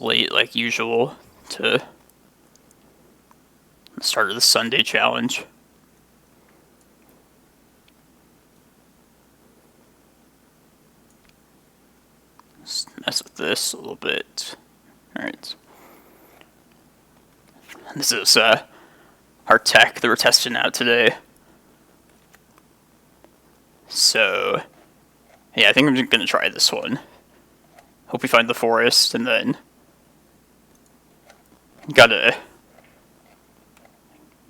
late like usual to the start of the Sunday challenge. Let's mess with this a little bit. Alright. This is our tech that we're testing out today. So, yeah, I think I'm just going to try this one. Hope we find the forest, and then gotta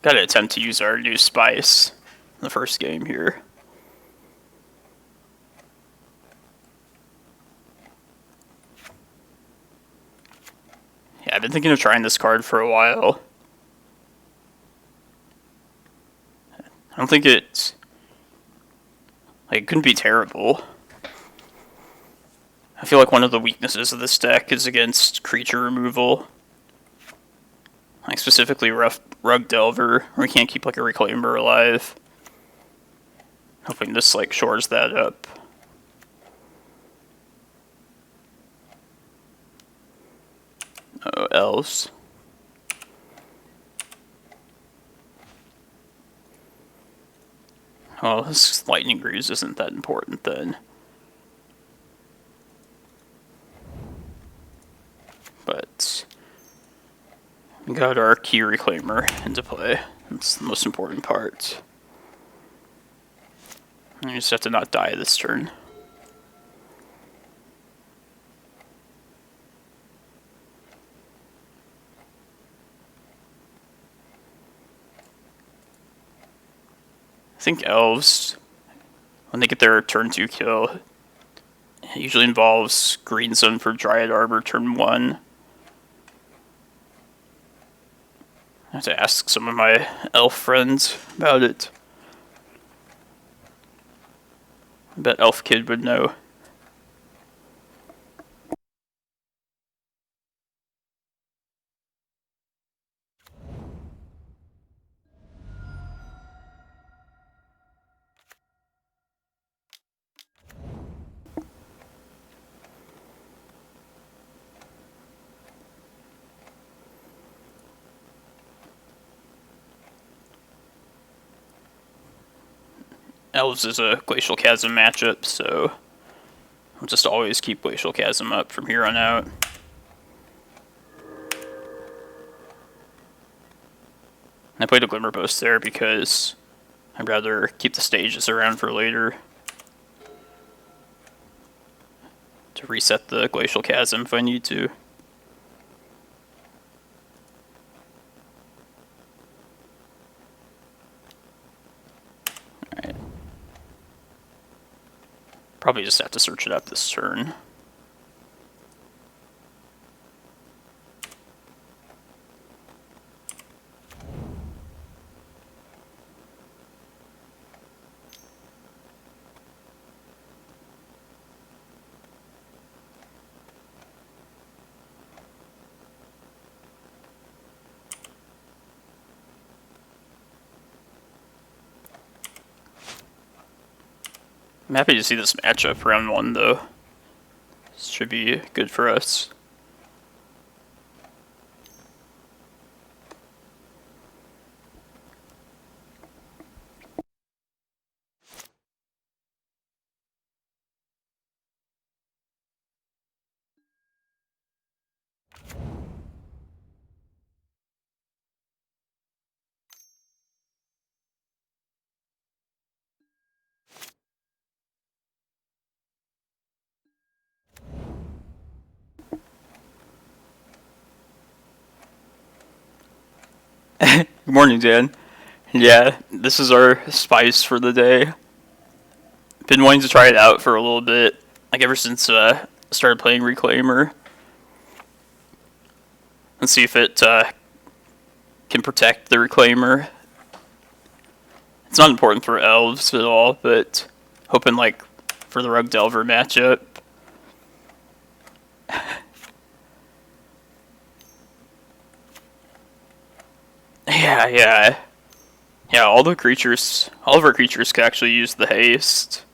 attempt to use our new spice in the first game here. Yeah, I've been thinking of trying this card for a while. I don't think it couldn't be terrible. I feel like one of the weaknesses of this deck is against creature removal. Like specifically Rug Delver, where we can't keep like a Reclaimer alive. Hoping this like shores that up. Oh, elves. Oh, this Lightning Greaves isn't that important then. But we got our key Reclaimer into play. That's the most important part. And you just have to not die this turn. I think elves, when they get their turn 2 kill, it usually involves Green Sun for Dryad Arbor turn 1. I have to ask some of my elf friends about it. I bet Elf Kid would know. Elves is a Glacial Chasm matchup, so I'll just always keep Glacial Chasm up from here on out. I played a Glimmerpost there because I'd rather keep the stages around for later. To reset the Glacial Chasm if I need to. Alright. Probably just have to search it up this turn. I'm happy to see this matchup round 1 though. This should be good for us. Good morning, Dan. Yeah, this is our spice for the day. Been wanting to try it out for a little bit, like ever since I started playing Reclaimer. Let's see if it can protect the Reclaimer. It's not important for elves at all, but hoping like for the Rug Delver matchup. Yeah, all of our creatures can actually use the haste.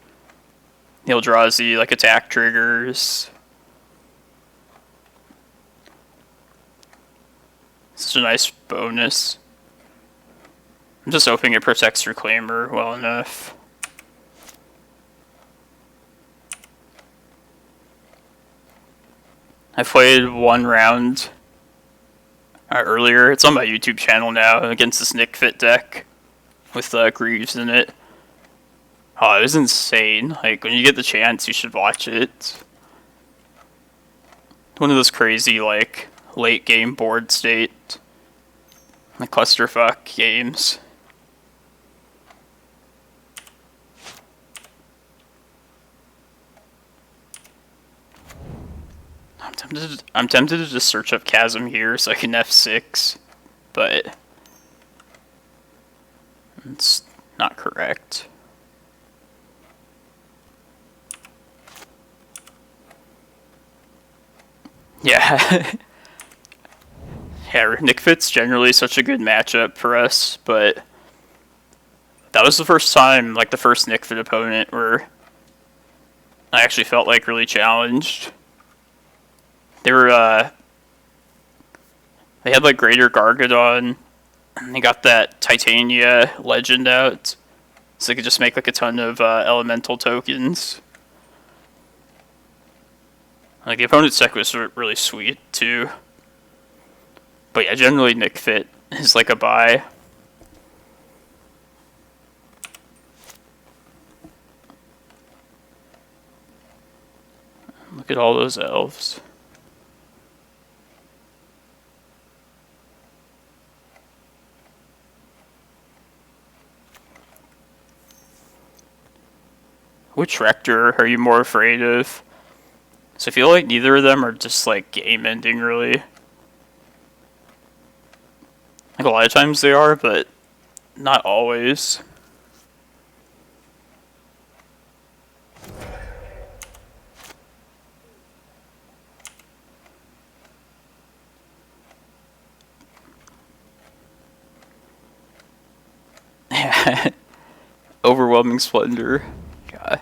The Eldrazi, like, attack triggers. It's a nice bonus. I'm just hoping it protects Reclaimer well enough. I played one round earlier. It's on my YouTube channel now against this Nick Fit deck with Greaves in it. Oh, it was insane. Like, when you get the chance, you should watch it. One of those crazy, like, late game board state, like, clusterfuck games. I'm tempted to just search up Chasm here so I can F6, but it's not correct. Yeah. Yeah, Nick Fit's generally such a good matchup for us, but that was the first time, like the first Nick Fit opponent, where I actually felt like really challenged. They were, they had like Greater Gargadon, and they got that Titania legend out, so they could just make like a ton of elemental tokens. Like, the opponent's deck was really sweet, too. But yeah, generally Nick Fit is like a buy. Look at all those elves. Which Rector are you more afraid of? So I feel like neither of them are just like game ending really. Like a lot of times they are, but not always. Overwhelming Splendor. God.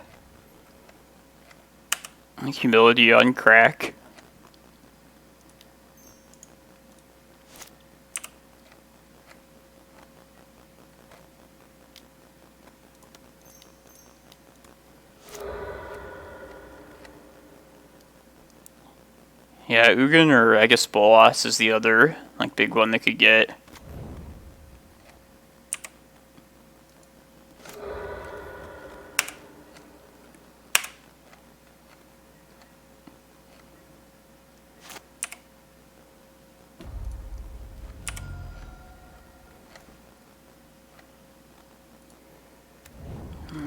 Humility on crack. Yeah, Ugin or I guess Bolas is the other like big one they could get.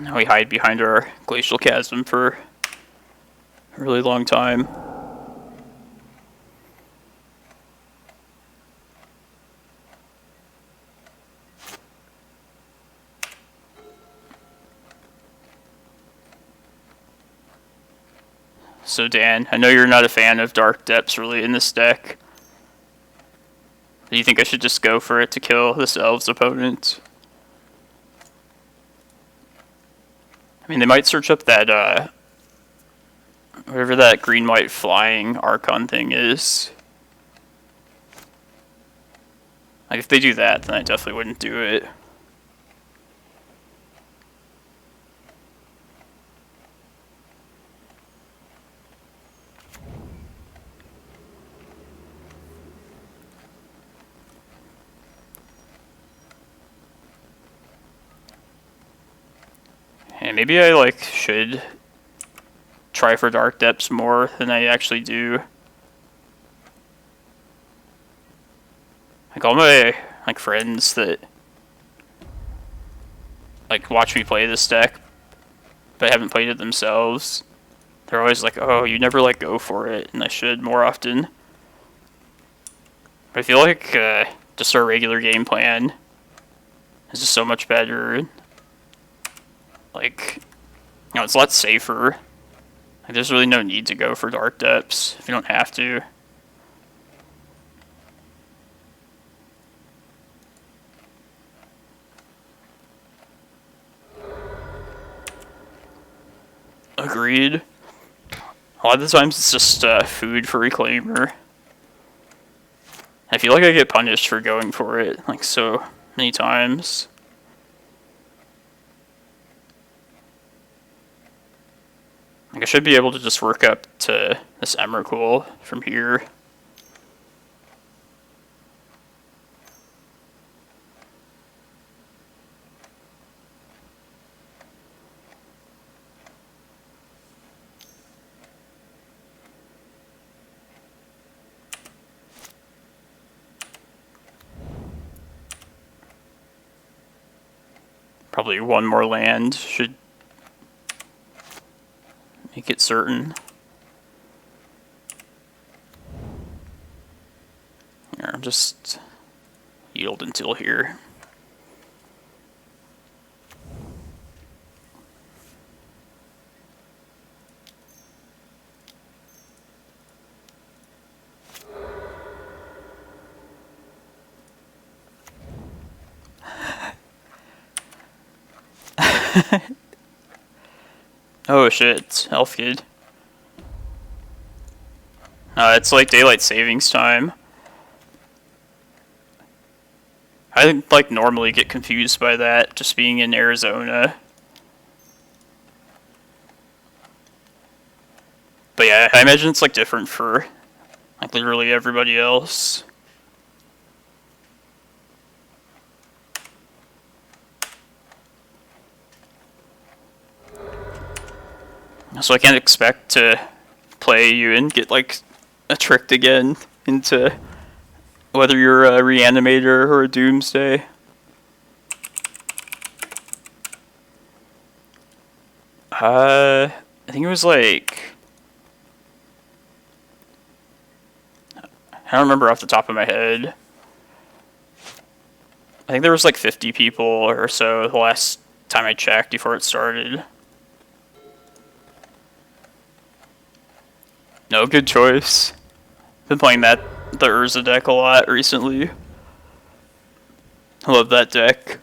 Now we hide behind our Glacial Chasm for a really long time. So Dan, I know you're not a fan of Dark Depths really in this deck. Do you think I should just go for it to kill this Elves opponent? I mean, they might search up that, whatever that green-white flying Archon thing is. Like, if they do that, then I definitely wouldn't do it. And maybe I, like, should try for Dark Depths more than I actually do. Like, all my, like, friends that, like, watch me play this deck, but haven't played it themselves, they're always like, oh, you never, like, go for it, and I should more often. But I feel like, just our regular game plan is just so much better. Like, you know, it's a lot safer. Like, there's really no need to go for Dark Depths if you don't have to. Agreed. A lot of the times it's just food for Reclaimer. I feel like I get punished for going for it, like, so many times. Like, I should be able to just work up to this Emrakul from here. Probably one more land should make it certain. Here, I'll just yield until here. Oh shit, Elf Kid. It's like daylight savings time. I like normally get confused by that, just being in Arizona. But yeah, I imagine it's like different for like literally everybody else. So I can't expect to play you and get like tricked again into whether you're a Reanimator or a Doomsday. I think it was like, I don't remember off the top of my head. I think there was like 50 people or so the last time I checked before it started. No, good choice. Been playing the Urza deck a lot recently. I love that deck.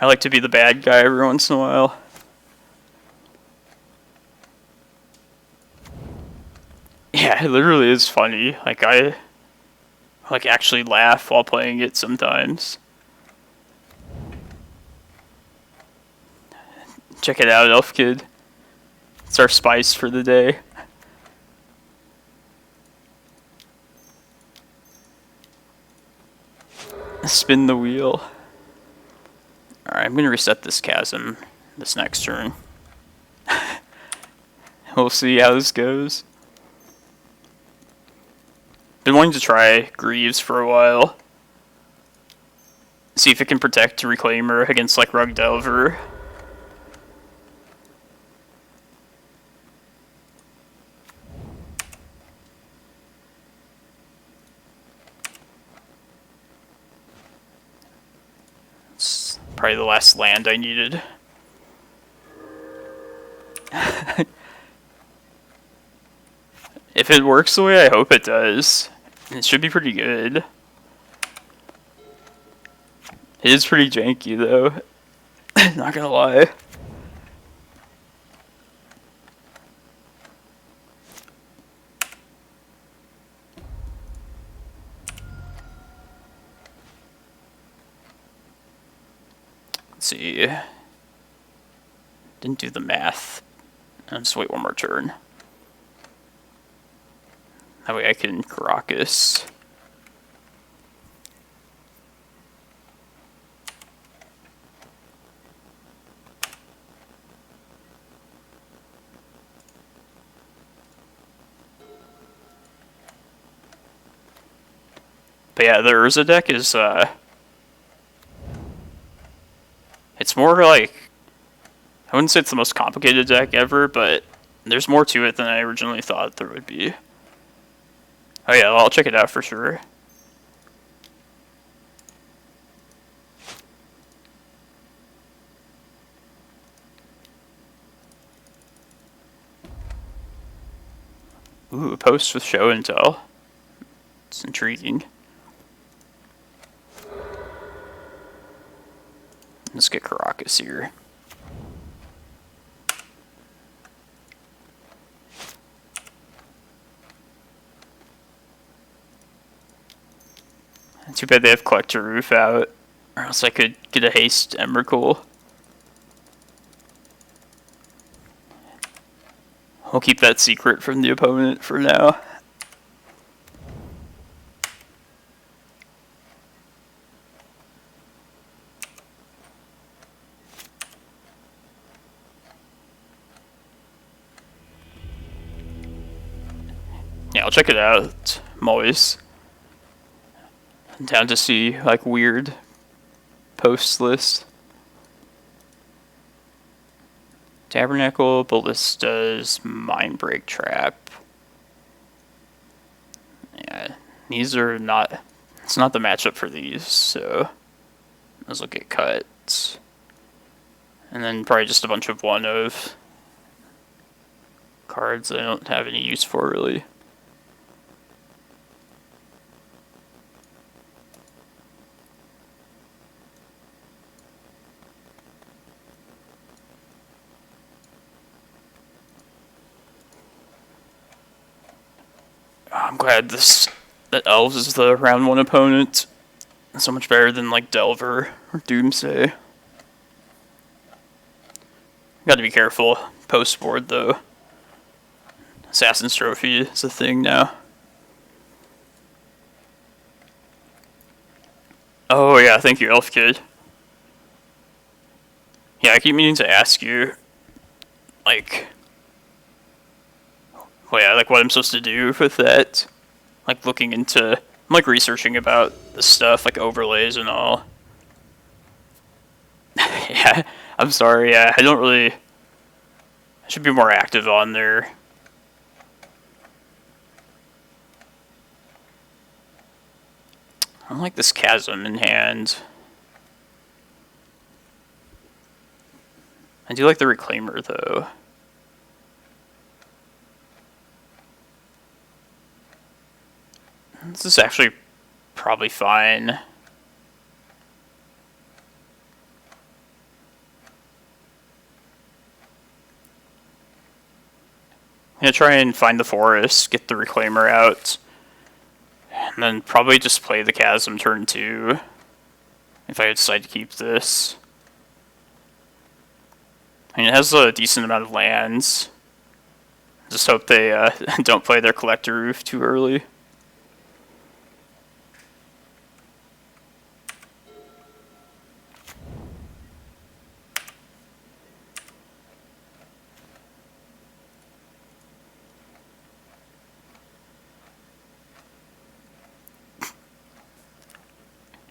I like to be the bad guy every once in a while. Yeah, it literally is funny. Like, I like actually laugh while playing it sometimes. Check it out, Elf Kid. It's our spice for the day. Spin the wheel. Alright, I'm gonna reset this chasm this next turn. We'll see how this goes. Been wanting to try Greaves for a while. See if it can protect Reclaimer against like Rug Delver. Probably the last land I needed. If it works the way I hope it does, it should be pretty good. It is pretty janky though, not gonna lie. Let's see. Didn't do the math. I'll just wait one more turn. That way I can Karakas. But yeah, the Urza deck is, it's more like, I wouldn't say it's the most complicated deck ever, but there's more to it than I originally thought there would be. Oh yeah, well, I'll check it out for sure. Ooh, a post with show and tell. It's intriguing. Let's get Karakas here. Too bad they have Collector Roof out, or else I could get a haste Emrakul. We'll keep that secret from the opponent for now. Yeah, I'll check it out. I'm always down to see like weird post list. Tabernacle, Ballistas, Mindbreak Trap. Yeah, these are not. It's not the matchup for these, so those will get cut. And then probably just a bunch of one of cards I don't have any use for really. I'm glad that Elves is the round 1 opponent. It's so much better than like Delver or Doomsday. Got to be careful post board though. Assassin's Trophy is a thing now. Oh yeah, thank you, Elf Kid. Yeah, I keep meaning to ask you, like, well, yeah, like what I'm supposed to do with that. Like looking into, I'm like researching about the stuff, like overlays and all. Yeah, I'm sorry, yeah, I don't really, I should be more active on there. I like this Chasm in hand. I do like the Reclaimer though. This is actually probably fine. I'm gonna try and find the forest, get the Reclaimer out, and then probably just play the Chasm turn 2 if I decide to keep this. I mean, it has a decent amount of lands. Just hope they don't play their Collector Roof too early.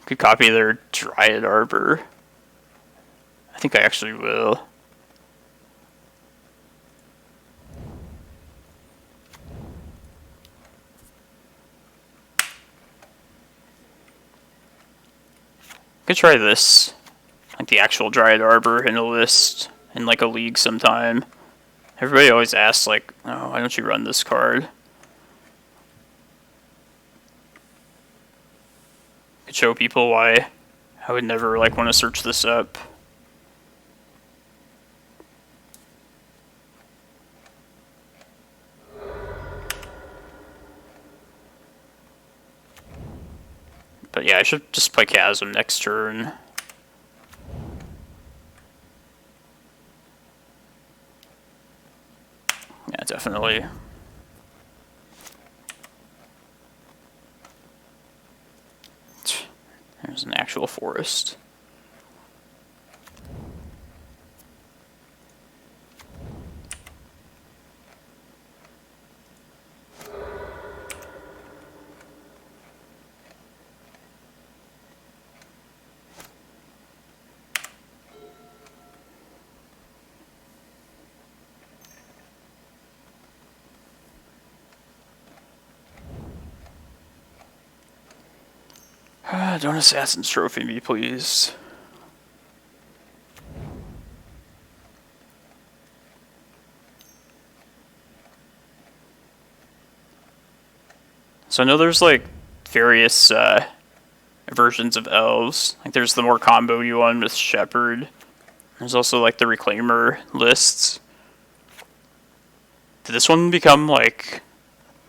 Could copy their Dryad Arbor. I think I actually will. Could try this, like the actual Dryad Arbor in a list in like a league sometime. Everybody always asks like, oh, why don't you run this card? Could show people why I would never like want to search this up. But yeah, I should just play Chasm next turn. Yeah, definitely. There's an actual forest. Don't Assassin's Trophy me, please. So I know there's like various versions of elves. Like there's the more combo-y one with Shepherd. There's also like the Reclaimer lists. Did this one become like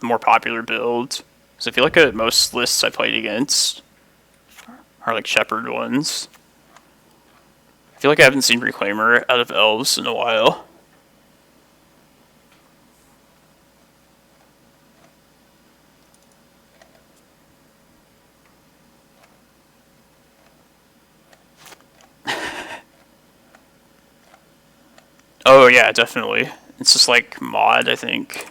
the more popular build? Because I feel like at most lists I played against, Or like Shepherd ones. I feel like I haven't seen Reclaimer out of Elves in a while. Oh yeah, definitely. It's just like mod, I think.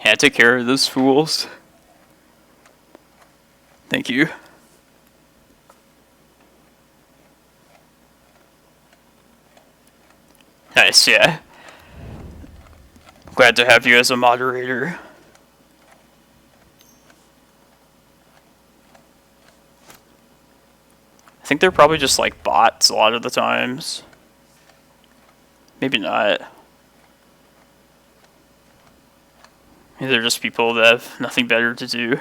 Yeah, take care of those fools. Thank you. Nice, yeah. Glad to have you as a moderator. I think they're probably just like bots a lot of the times. Maybe not. Maybe they're just people that have nothing better to do.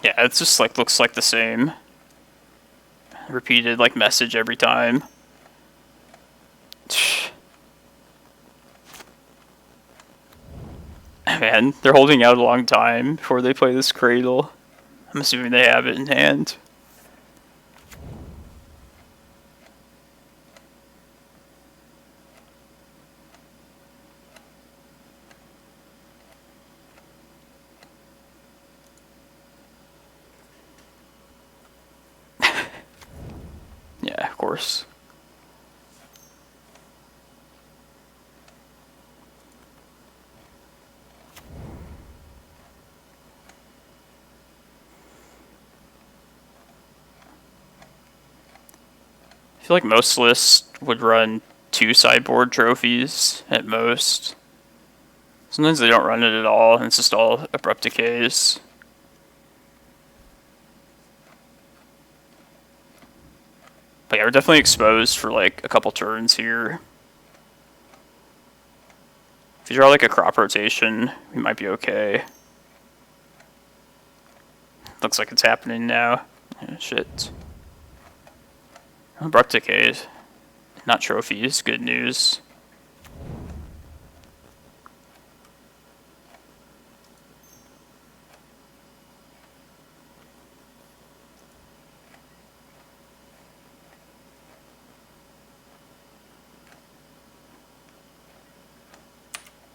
Yeah, it's just like looks like the same. Repeated like message every time. Man, they're holding out a long time before they play this Cradle. I'm assuming they have it in hand. Yeah, of course. I feel like most lists would run 2 sideboard trophies at most. Sometimes they don't run it at all, and it's just all abrupt decays. But yeah, we're definitely exposed for like a couple turns here. If you draw like a crop rotation, we might be okay. Looks like it's happening now. Yeah, shit. Abrupt decay, not trophies, good news.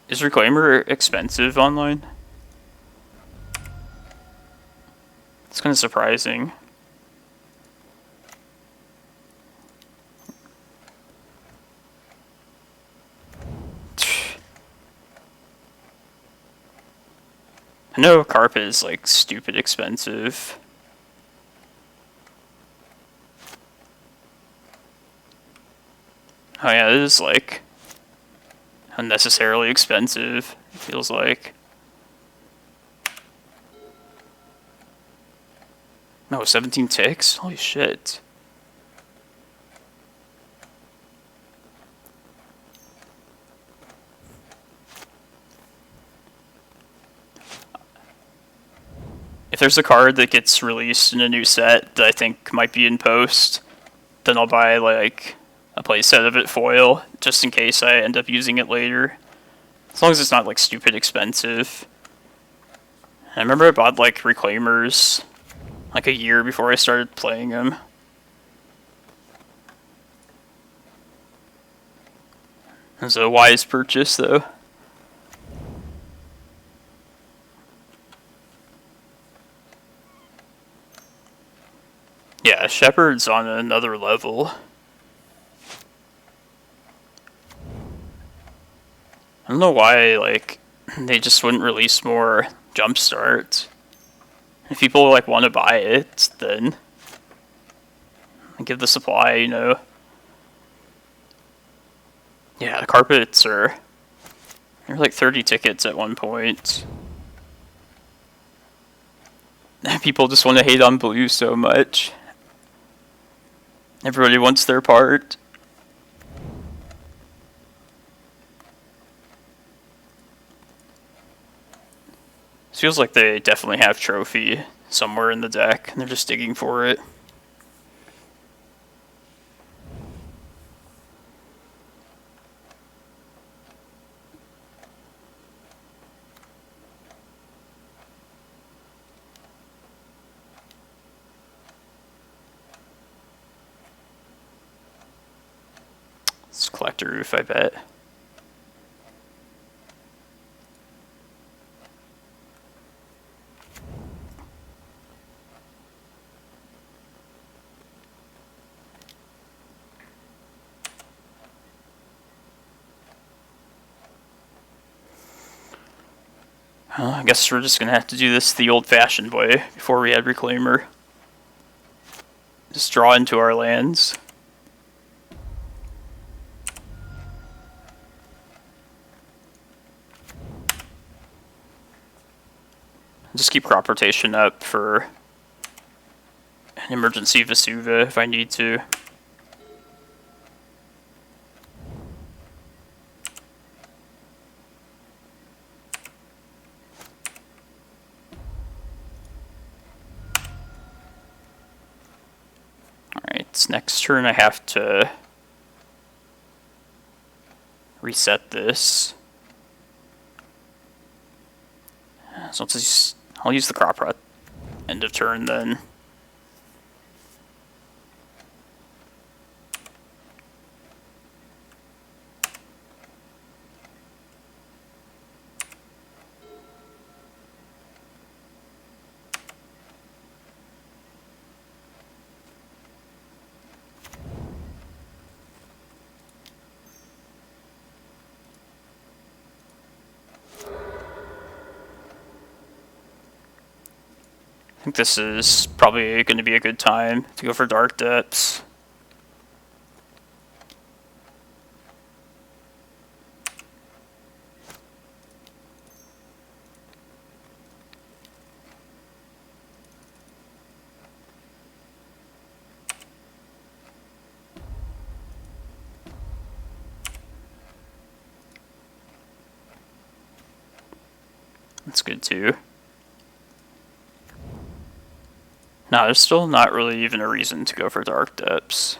Is Reclaimer expensive online? It's kind of surprising. I know carpet is like stupid expensive. Oh yeah, it is like unnecessarily expensive, it feels like. No, 17 ticks? Holy shit. If there's a card that gets released in a new set that I think might be in post, then I'll buy like a playset of it foil, just in case I end up using it later. As long as it's not like stupid expensive. I remember I bought like Reclaimers like a year before I started playing them. It was a wise purchase though. Yeah, Shepherd's on another level. I don't know why, like, they just wouldn't release more Jumpstart. If people, like, want to buy it, then give the supply, you know. Yeah, the carpets are... They're like 30 tickets at one point. People just want to hate on blue so much. Everybody wants their part. This feels like they definitely have trophy somewhere in the deck, and they're just digging for it. Let's collect a roof, I bet. I guess we're just going to have to do this the old-fashioned way before we add Reclaimer. Just draw into our lands. Just keep crop rotation up for an emergency Vesuva if I need to. Alright, next turn I have to reset this. So I'll use the crop rot end of turn then. I think this is probably going to be a good time to go for Dark Depths. That's good too. No, there's still not really even a reason to go for Dark Depths.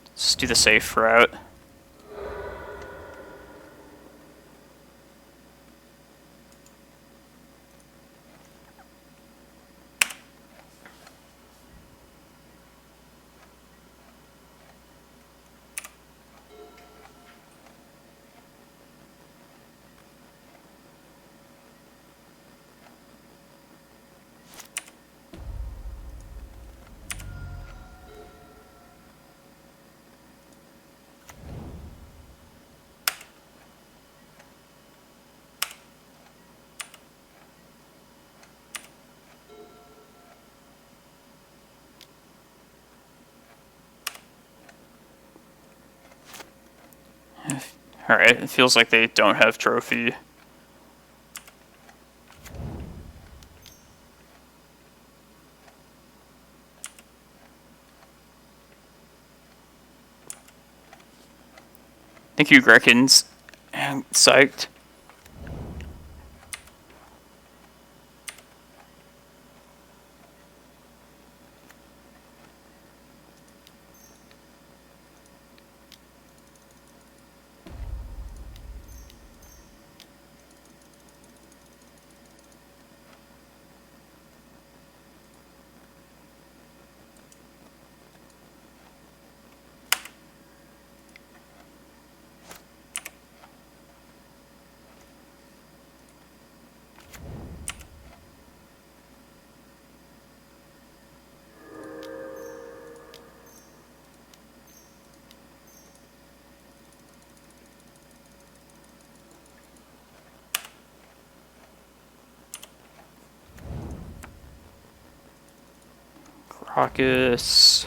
Let's do the safe route. Alright, it feels like they don't have trophy. Thank you, Greckins. I'm psyched. Karakas.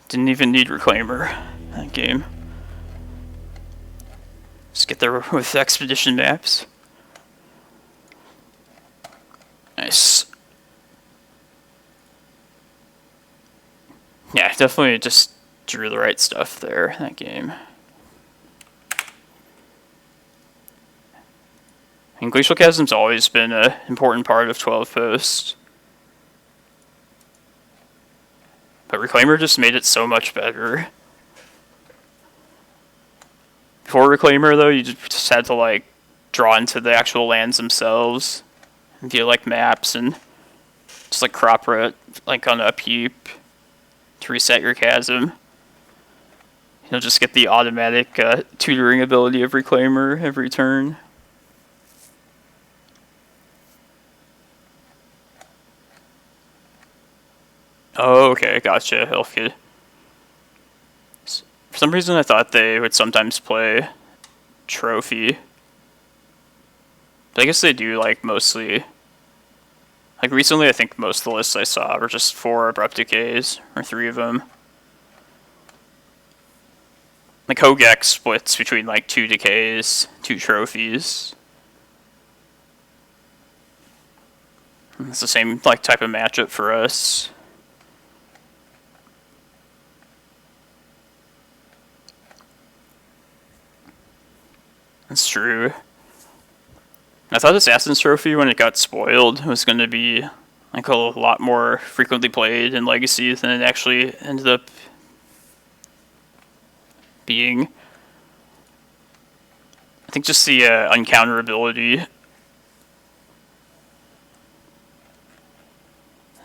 Didn't even need Reclaimer that game. Just get there with expedition maps. Nice. Yeah, definitely just drew the right stuff there, that game. And Glacial Chasm's always been an important part of 12 Post. But Reclaimer just made it so much better. Before Reclaimer, though, you just had to, like, draw into the actual lands themselves via, like, maps and just, like, crop root, like, on upkeep to reset your chasm. You'll just get the automatic tutoring ability of Reclaimer every turn. Oh, okay, gotcha, Elfkid. For some reason I thought they would sometimes play Trophy. But I guess they do, like, mostly... Like, recently I think most of the lists I saw were just 4 Abrupt Decays, or 3 of them. Like, Hogek splits between, like, 2 Decays, 2 Trophies. It's the same, like, type of matchup for us. That's true. I thought Assassin's Trophy, when it got spoiled, was going to be like a lot more frequently played in Legacy than it actually ended up being. I think just the uncounterability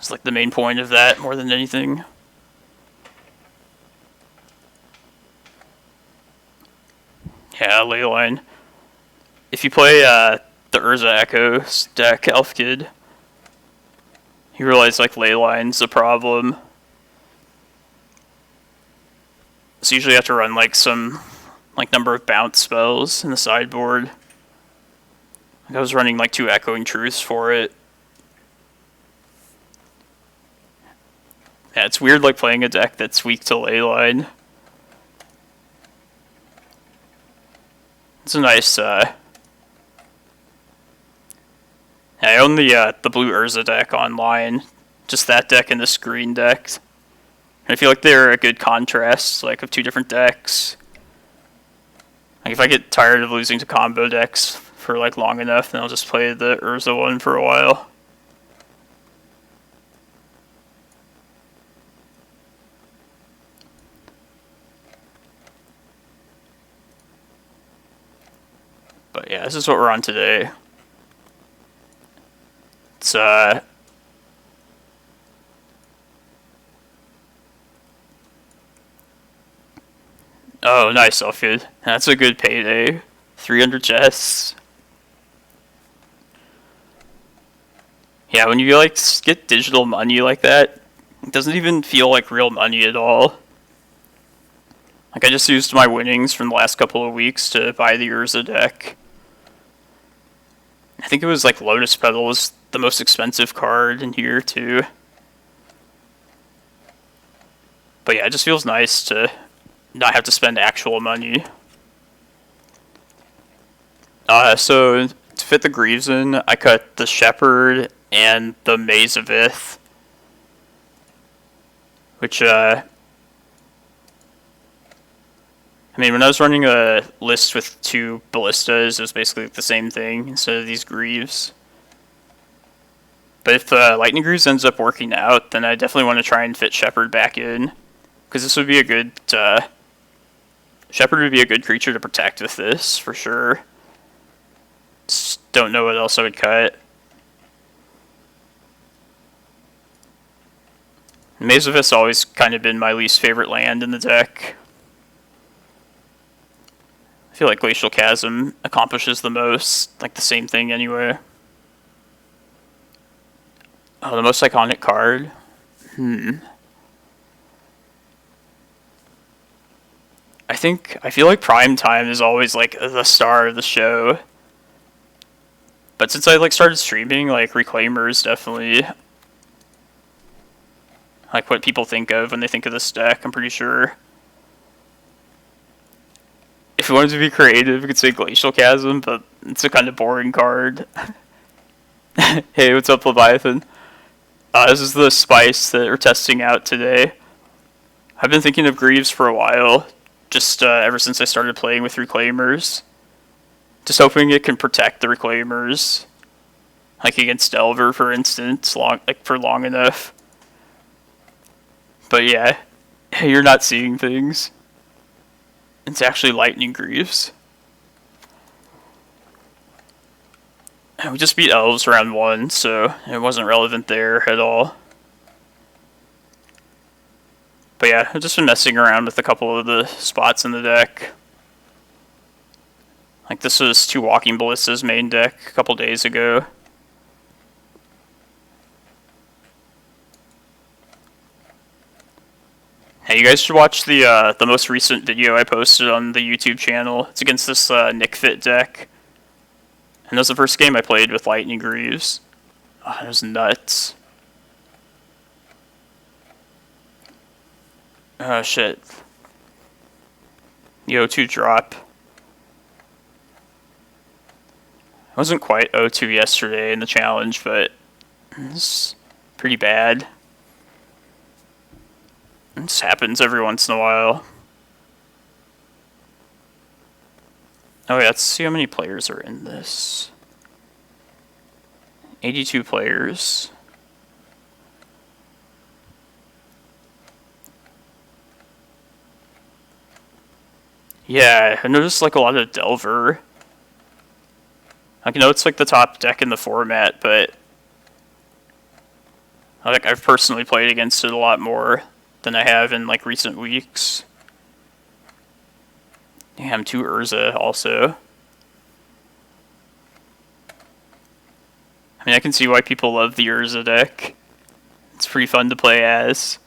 is like the main point of that more than anything. Yeah, Leyline. If you play the Urza Echo deck, Elfkid, you realize like Leyline's a problem. So usually you have to run like some like number of bounce spells in the sideboard. Like I was running like 2 Echoing Truths for it. Yeah, it's weird like playing a deck that's weak to Leyline. It's a nice I own the blue Urza deck online. Just that deck and this green deck. And I feel like they're a good contrast, like, of 2 different decks. Like, if I get tired of losing to combo decks for, like, long enough, then I'll just play the Urza one for a while. But yeah, this is what we're on today. It's oh, nice, Elfkid. That's a good payday. 300 chests. Yeah, when you like get digital money like that, it doesn't even feel like real money at all. Like I just used my winnings from the last couple of weeks to buy the Urza deck. I think it was like Lotus Petal was the most expensive card in here too. But yeah, it just feels nice to not have to spend actual money. So to fit the Greaves in, I cut the Shepherd and the Maze of Ith. Which, I mean, when I was running a list with 2 Ballistas, it was basically the same thing instead of these Greaves. But if Lightning Greaves ends up working out, then I definitely want to try and fit Shepherd back in. Because this would be a good... Shepherd would be a good creature to protect with this, for sure. Just don't know what else I would cut. Maze of Ith's always kind of been my least favorite land in the deck. I feel like Glacial Chasm accomplishes the most, like the same thing anyway. Oh, the most iconic card? I feel like Prime Time is always like the star of the show. But since I like started streaming, like Reclaimer is definitely like what people think of when they think of this deck, I'm pretty sure. If you wanted to be creative, you could say Glacial Chasm, but it's a kind of boring card. Hey, what's up, Leviathan? This is the spice that we're testing out today. I've been thinking of Greaves for a while, just ever since I started playing with Reclaimers. Just hoping it can protect the Reclaimers, like against Delver, for instance, for long enough. But yeah, you're not seeing things. It's actually Lightning Greaves. We just beat Elves round 1, so it wasn't relevant there at all. But yeah, I've just been messing around with a couple of the spots in the deck. Like this was 2 Walking Ballistas main deck a couple days ago. Hey, you guys should watch the most recent video I posted on the YouTube channel. It's against this Nick Fit deck. And that was the first game I played with Lightning Greaves. Oh, that was nuts. Oh shit. The O2 drop. I wasn't quite O2 yesterday in the challenge, but it's pretty bad. This happens every once in a while. Oh yeah, let's see how many players are in this. 82 players. Yeah, I noticed like a lot of Delver. I know it's like the top deck in the format, but like I've personally played against it a lot more than I have in like recent weeks. Damn, 2 Urza also. I mean, I can see why people love the Urza deck. It's pretty fun to play as.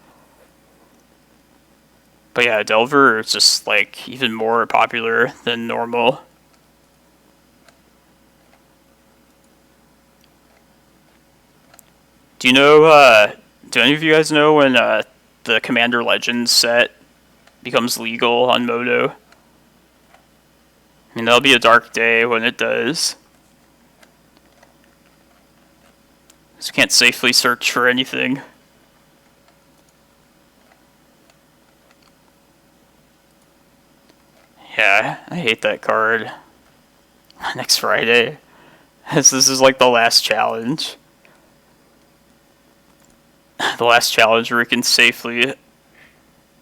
But yeah, Delver is just like even more popular than normal. Do you know, do any of you guys know when the Commander Legends set becomes legal on Moto? I mean, that'll be a dark day when it does. Just can't safely search for anything. Yeah, I hate that card. Next Friday. This is like the last challenge. The last challenge where we can safely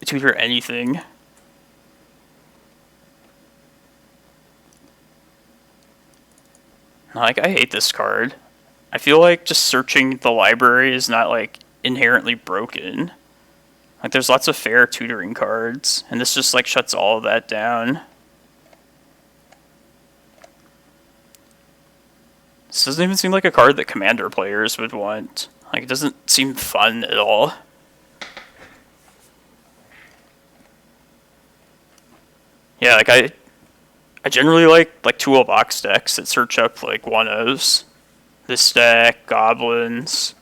tutor anything. Like, I hate this card. I feel like just searching the library is not, like, inherently broken. Like, there's lots of fair tutoring cards, and this just, like, shuts all of that down. This doesn't even seem like a card that Commander players would want. Like, it doesn't seem fun at all. Yeah, like, I generally like toolbox decks that search up, like, 1-0s. This deck, Goblins.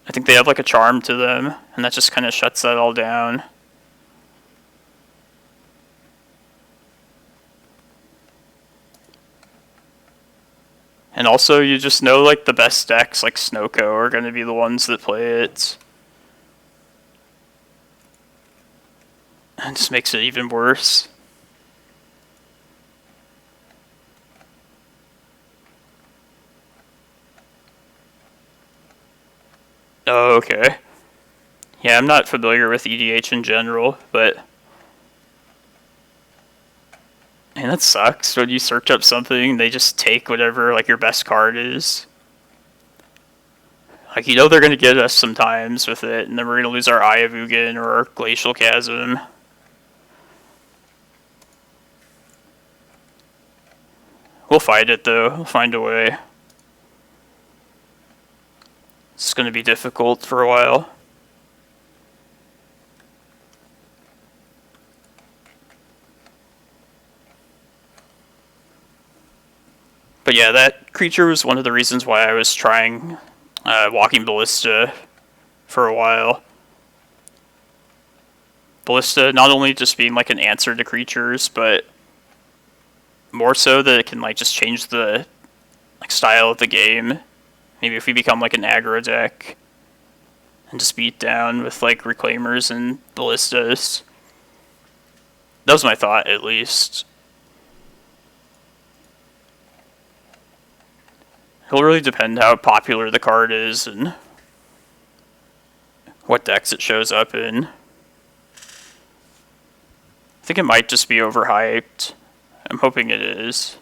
I think they have, like, a charm to them, and that just kind of shuts that all down. And also, you just know, like, the best decks, like Snoko, are going to be the ones that play it. And it just makes it even worse. Oh, okay. Yeah, I'm not familiar with EDH in general, but... Man, that sucks. When you search up something, they just take whatever, like, your best card is. Like, you know they're gonna get us sometimes with it, and then we're gonna lose our Eye of Ugin or our Glacial Chasm. We'll fight it, though. We'll find a way. It's gonna be difficult for a while. But yeah, that creature was one of the reasons why I was trying Walking Ballista for a while. Ballista not only just being like an answer to creatures, but more so that it can like just change the like style of the game. Maybe if we become like an aggro deck, and just beat down with like Reclaimers and Ballistas. That was my thought, at least. It'll really depend how popular the card is and what decks it shows up in. I think it might just be overhyped. I'm hoping it is.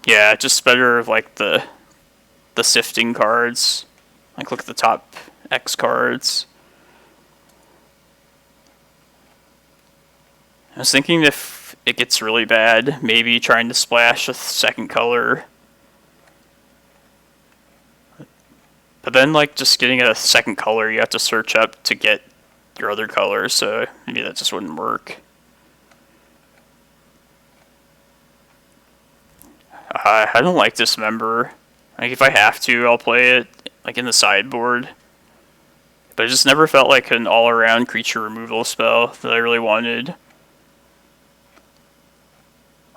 Yeah, just better like the sifting cards. Like look at the top X cards. I was thinking if it gets really bad, maybe trying to splash a second color. But then like just getting a second color, you have to search up to get your other color, so maybe that just wouldn't work. I don't like Dismember. Like if I have to, I'll play it like in the sideboard. But it just never felt like an all-around creature removal spell that I really wanted.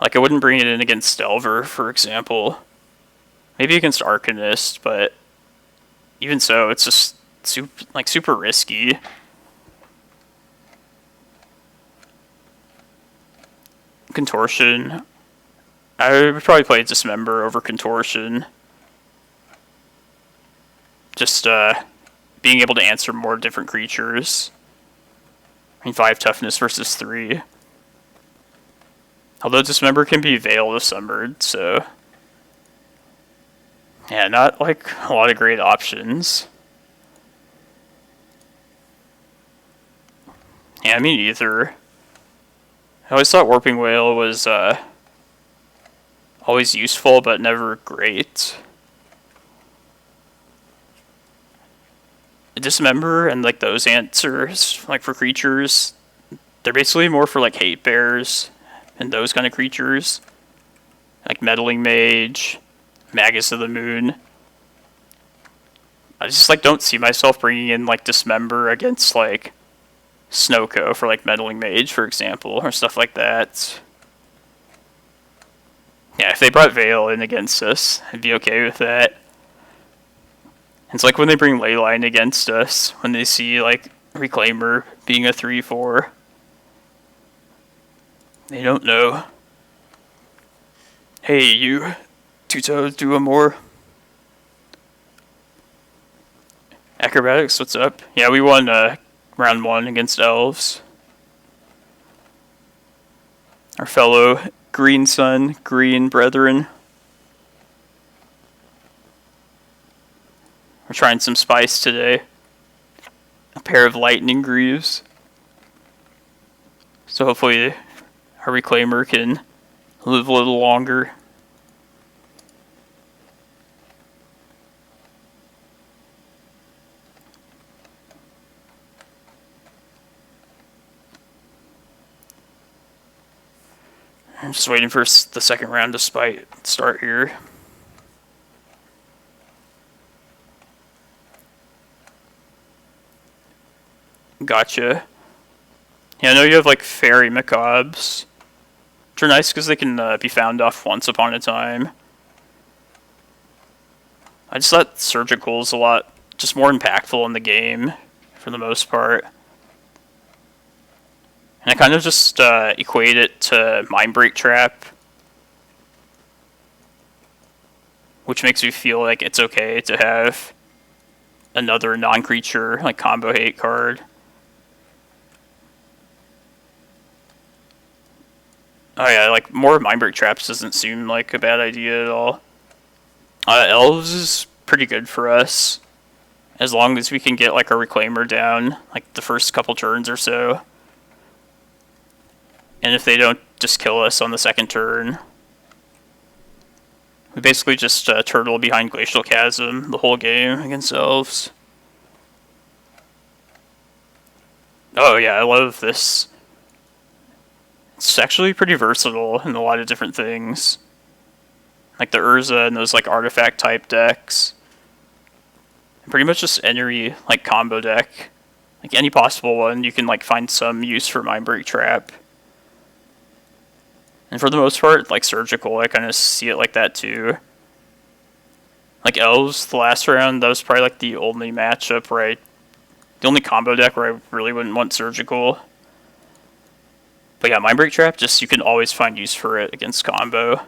Like I wouldn't bring it in against Delver, for example. Maybe against Arcanist, but even so, it's just super risky. Contortion. I would probably play Dismember over Contortion. Just being able to answer more different creatures. I mean, 5 toughness versus 3. Although Dismember can be Vale Summered, so yeah, not like a lot of great options. Yeah, me neither. I always thought Warping Whale was always useful, but never great. Dismember and like those answers, like for creatures, they're basically more for like hate bears and those kind of creatures, like Meddling Mage, Magus of the Moon. I just like don't see myself bringing in like Dismember against like Snowco for like Meddling Mage, for example, or stuff like that. Yeah, if they brought Vale in against us, I'd be okay with that. It's like when they bring Leyline against us, when they see like Reclaimer being a 3/4. They don't know. Hey, you. Two-toed, do a more. Acrobatics, what's up? Yeah, we won round 1 against Elves. Our fellow Green Sun, Green Brethren. We're trying some spice today. A pair of Lightning Greaves. So hopefully our Reclaimer can live a little longer. I'm just waiting for the second round to start here. Gotcha. Yeah, I know you have like Fairy Macabres, which are nice because they can be found off once upon a time. I just thought Surgical's a lot just more impactful in the game for the most part. And I kind of just equate it to Mindbreak Trap, which makes me feel like it's okay to have another non-creature like combo hate card. Oh yeah, like more Mindbreak Traps doesn't seem like a bad idea at all. Elves is pretty good for us, as long as we can get like a Reclaimer down like the first couple turns or so. And if they don't just kill us on the second turn, we basically just turtle behind Glacial Chasm the whole game against Elves. Oh yeah, I love this. It's actually pretty versatile in a lot of different things. Like the Urza and those like artifact type decks. Pretty much just any, like, combo deck. Like, any possible one, you can, like, find some use for Mindbreak Trap. And for the most part, like, Surgical, I kind of see it like that, too. Like, Elves, the last round, that was probably, like, the only matchup where the only combo deck where I really wouldn't want Surgical. But yeah, Mindbreak Trap, just, you can always find use for it against combo.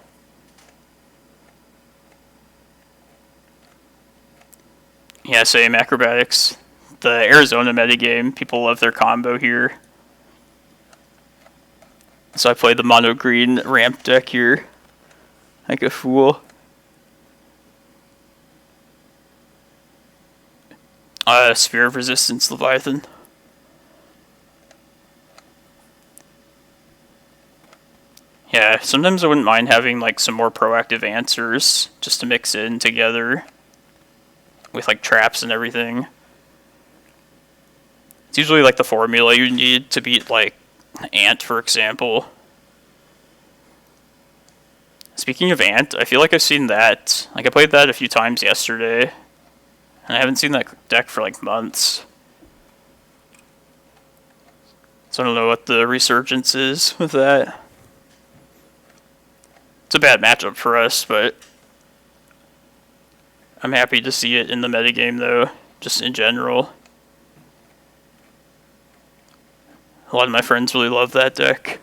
Yeah, same, Acrobatics. The Arizona metagame, people love their combo here. So I played the mono green ramp deck here. Like a fool. Sphere of Resistance Leviathan. Yeah, sometimes I wouldn't mind having like some more proactive answers just to mix in together with like traps and everything. It's usually like the formula you need to beat like Ant, for example. Speaking of Ant, I feel like I've seen that. Like I played that a few times yesterday, and I haven't seen that deck for like months. So I don't know what the resurgence is with that. It's a bad matchup for us, but I'm happy to see it in the metagame though, just in general. A lot of my friends really love that deck.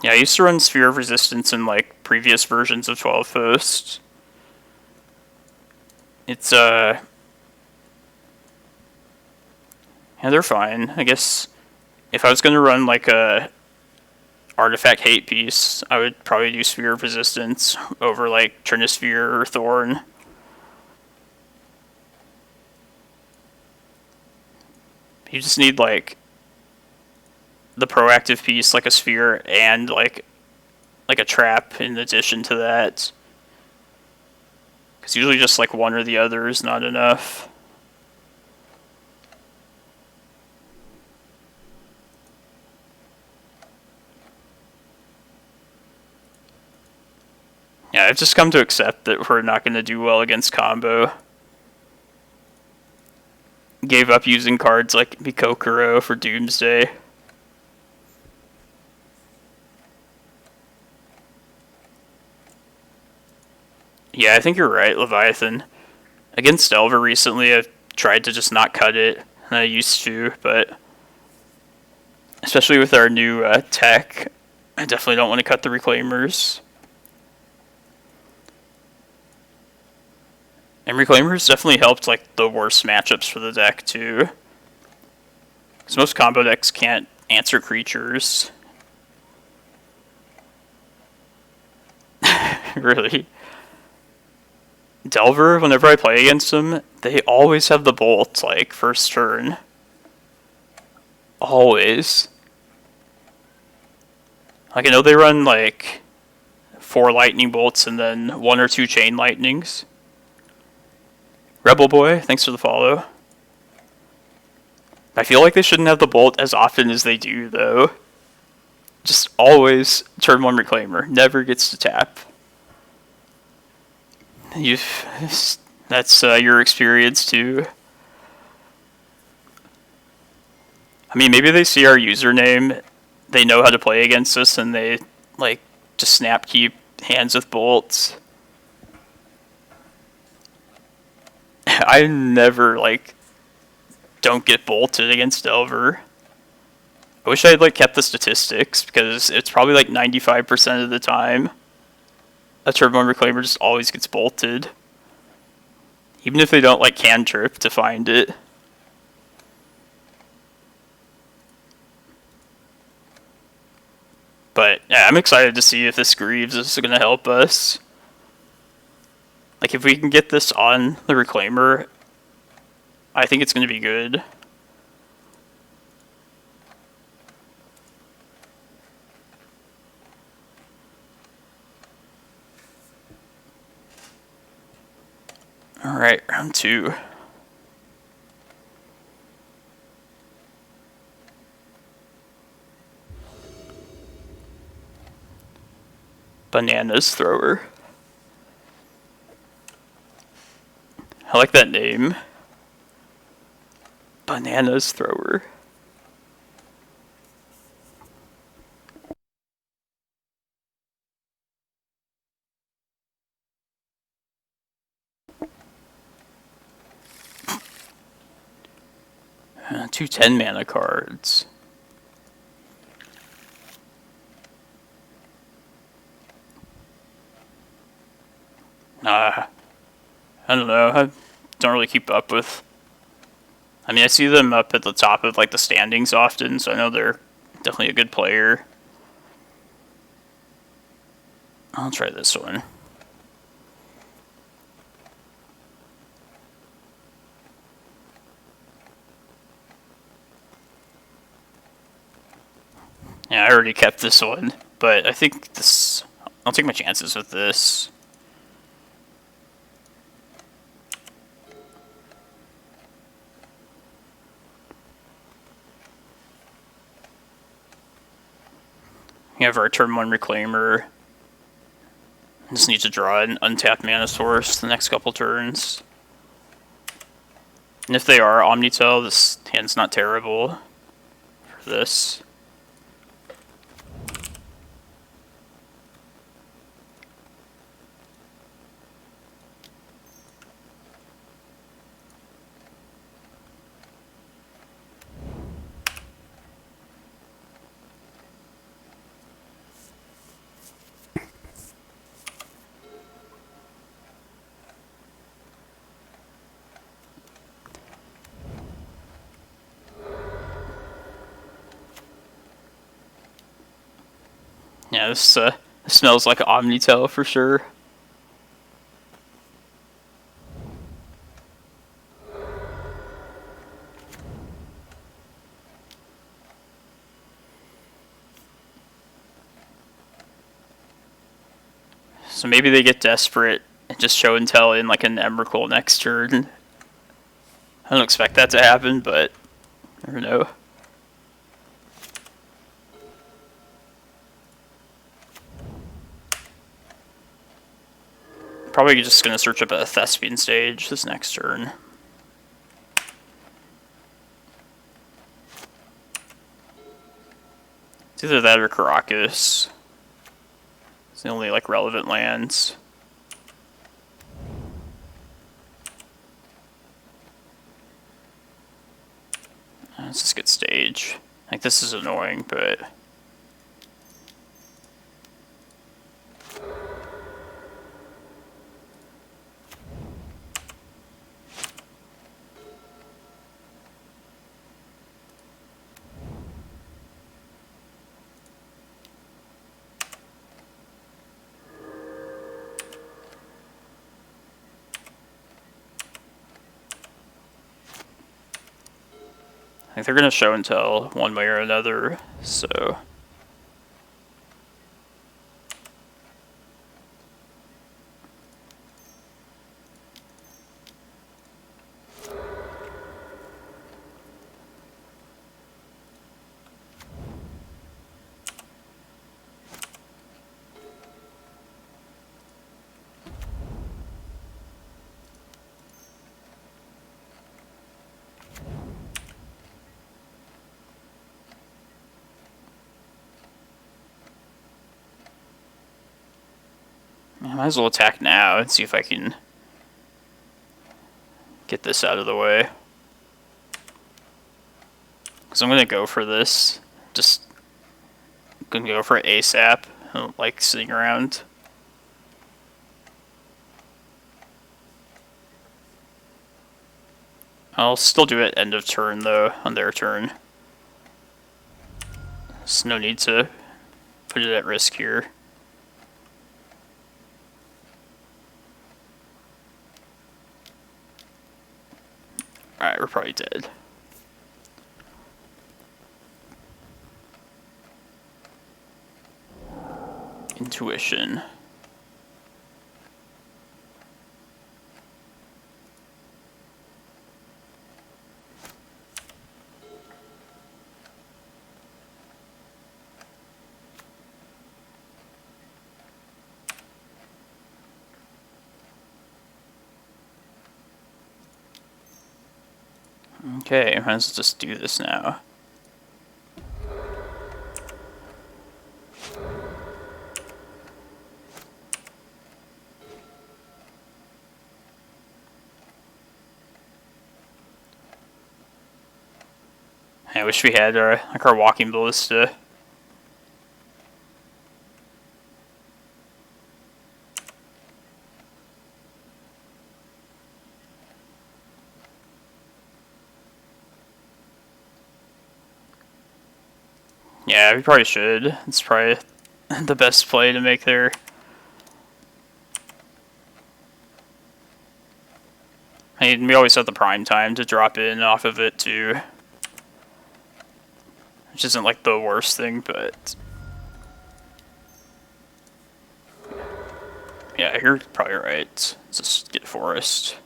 Yeah, I used to run Sphere of Resistance in like previous versions of 12 Post. It's yeah, they're fine. I guess if I was gonna run like a artifact hate piece, I would probably do Sphere of Resistance over like Trinisphere or Thorn. You just need like the proactive piece, like a sphere, and like a trap in addition to that. Because usually just like one or the other is not enough. Yeah, I've just come to accept that we're not going to do well against combo. Gave up using cards like Mikokuro for Doomsday. Yeah, I think you're right, Leviathan. Against Delver recently, I've tried to just not cut it, and I used to, but especially with our new tech, I definitely don't want to cut the Reclaimers. And Reclaimers definitely helped like the worst matchups for the deck too. Because most combo decks can't answer creatures. Really. Delver, whenever I play against them, they always have the bolt, like, first turn. Always. Like, I know they run, like, 4 lightning bolts and then 1 or 2 chain lightnings. Rebel Boy, thanks for the follow. I feel like they shouldn't have the bolt as often as they do, though. Just always turn 1 Reclaimer. Never gets to tap. That's your experience, too. I mean, maybe they see our username, they know how to play against us, and they, like, just snap keep hands with bolts. I never, like, don't get bolted against Delver. I wish I had, like, kept the statistics, because it's probably, like, 95% of the time a Turn 1 Reclaimer just always gets bolted. Even if they don't, like, cantrip to find it. But, yeah, I'm excited to see if this Greaves is going to help us. Like, if we can get this on the Reclaimer, I think it's going to be good. Alright, round 2. Bananas Thrower. I like that name. Bananas Thrower. Two 10-mana cards. I don't know. I don't really keep up with. I mean, I see them up at the top of like the standings often, so I know they're definitely a good player. I'll try this one. Yeah, I already kept this one, but I think this. I'll take my chances with this. We have our turn 1 Reclaimer. Just need to draw an untapped mana source the next couple turns. And if they are Omnitel, this hand's not terrible for this. Yeah, this smells like Omnitel for sure. So maybe they get desperate and just show and tell in like an Emrakul next turn. I don't expect that to happen, but never know. Probably just going to search up a Thespian stage this next turn. It's either that or Karakas. It's the only like relevant lands. Let's just get stage. Like this is annoying, but I think they're going to show and tell one way or another, so. I might as well attack now and see if I can get this out of the way. Because I'm going to go for this. Just going to go for it ASAP. I don't like sitting around. I'll still do it end of turn though, on their turn. There's no need to put it at risk here. Alright, we're probably dead. Intuition. Okay, might as well just do this now. I wish we had our Walking Ballista. Yeah, we probably should. It's probably the best play to make there. I mean, we always have the prime time to drop in off of it too. Which isn't like the worst thing, but... yeah, you're probably right. Let's just get Forest.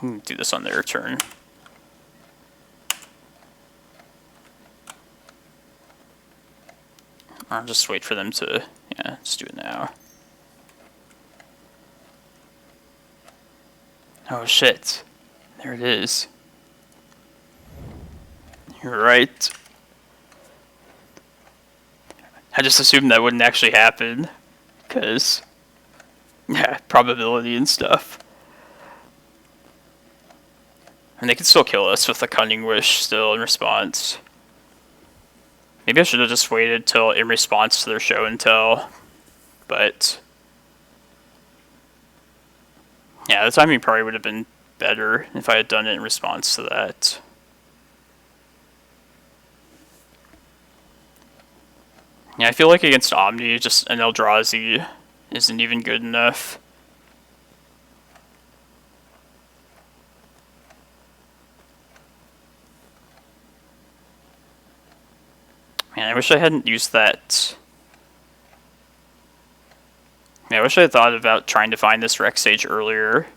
Do this on their turn. I'll just wait for them to, yeah, just do it now. Oh shit. There it is. You're right. I just assumed that wouldn't actually happen. Because, yeah, probability and stuff. And they can still kill us with the Cunning Wish still in response. Maybe I should have just waited till in response to their show and tell. But yeah, the timing probably would have been better if I had done it in response to that. Yeah, I feel like against Omni, just an Eldrazi isn't even good enough. Man, I wish I hadn't used that. Yeah, I wish I had thought about trying to find this Rec Sage earlier.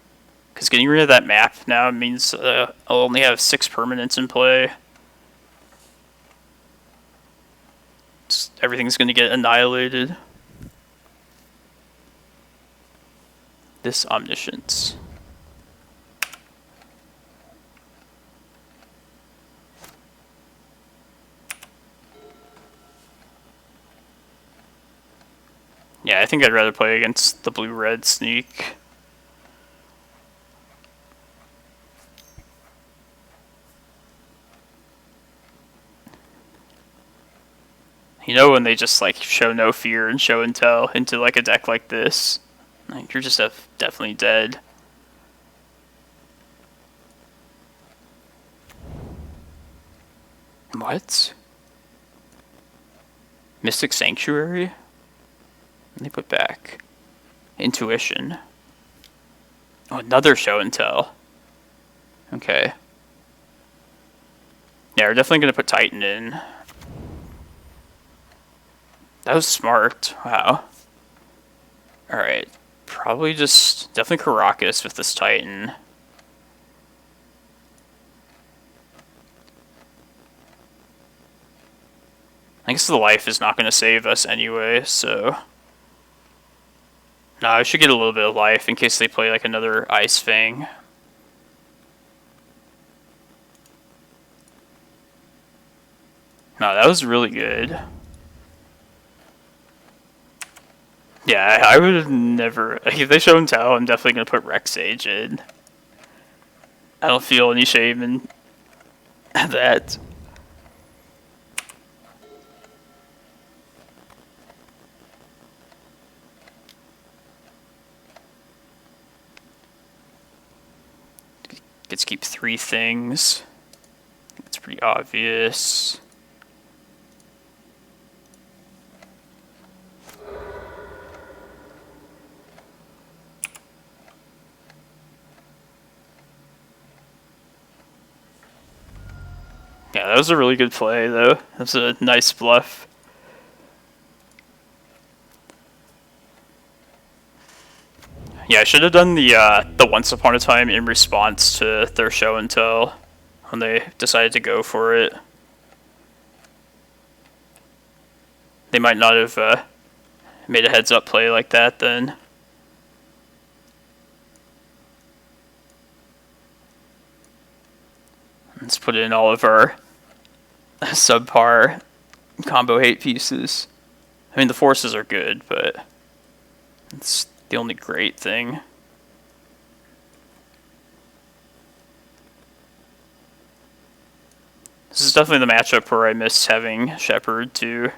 Because getting rid of that map now means I'll only have 6 permanents in play. Everything's going to get annihilated. This Omniscience. Yeah, I think I'd rather play against the blue-red sneak. You know when they just like show no fear and show and tell into like a deck like this, like you're just definitely dead. What? Mystic Sanctuary? They put back Intuition. Oh, another show and tell. Okay. Yeah, we're definitely gonna put Titan in. That was smart. Wow. Alright. Probably just definitely Karakas with this Titan. I guess the life is not going to save us anyway, so... no, I should get a little bit of life in case they play like another Ice Fang. No, that was really good. Yeah, I would have never... if they show and tell, I'm definitely going to put Rec Sage in. I don't feel any shame in that. Gets to keep 3 things. It's pretty obvious. Yeah, that was a really good play, though. That was a nice bluff. Yeah, I should have done the Once Upon a Time in response to their show and tell when they decided to go for it. They might not have made a heads-up play like that then. Let's put in all of our subpar combo hate pieces. I mean, the forces are good, but it's the only great thing. This is definitely the matchup where I miss having Shepherd too.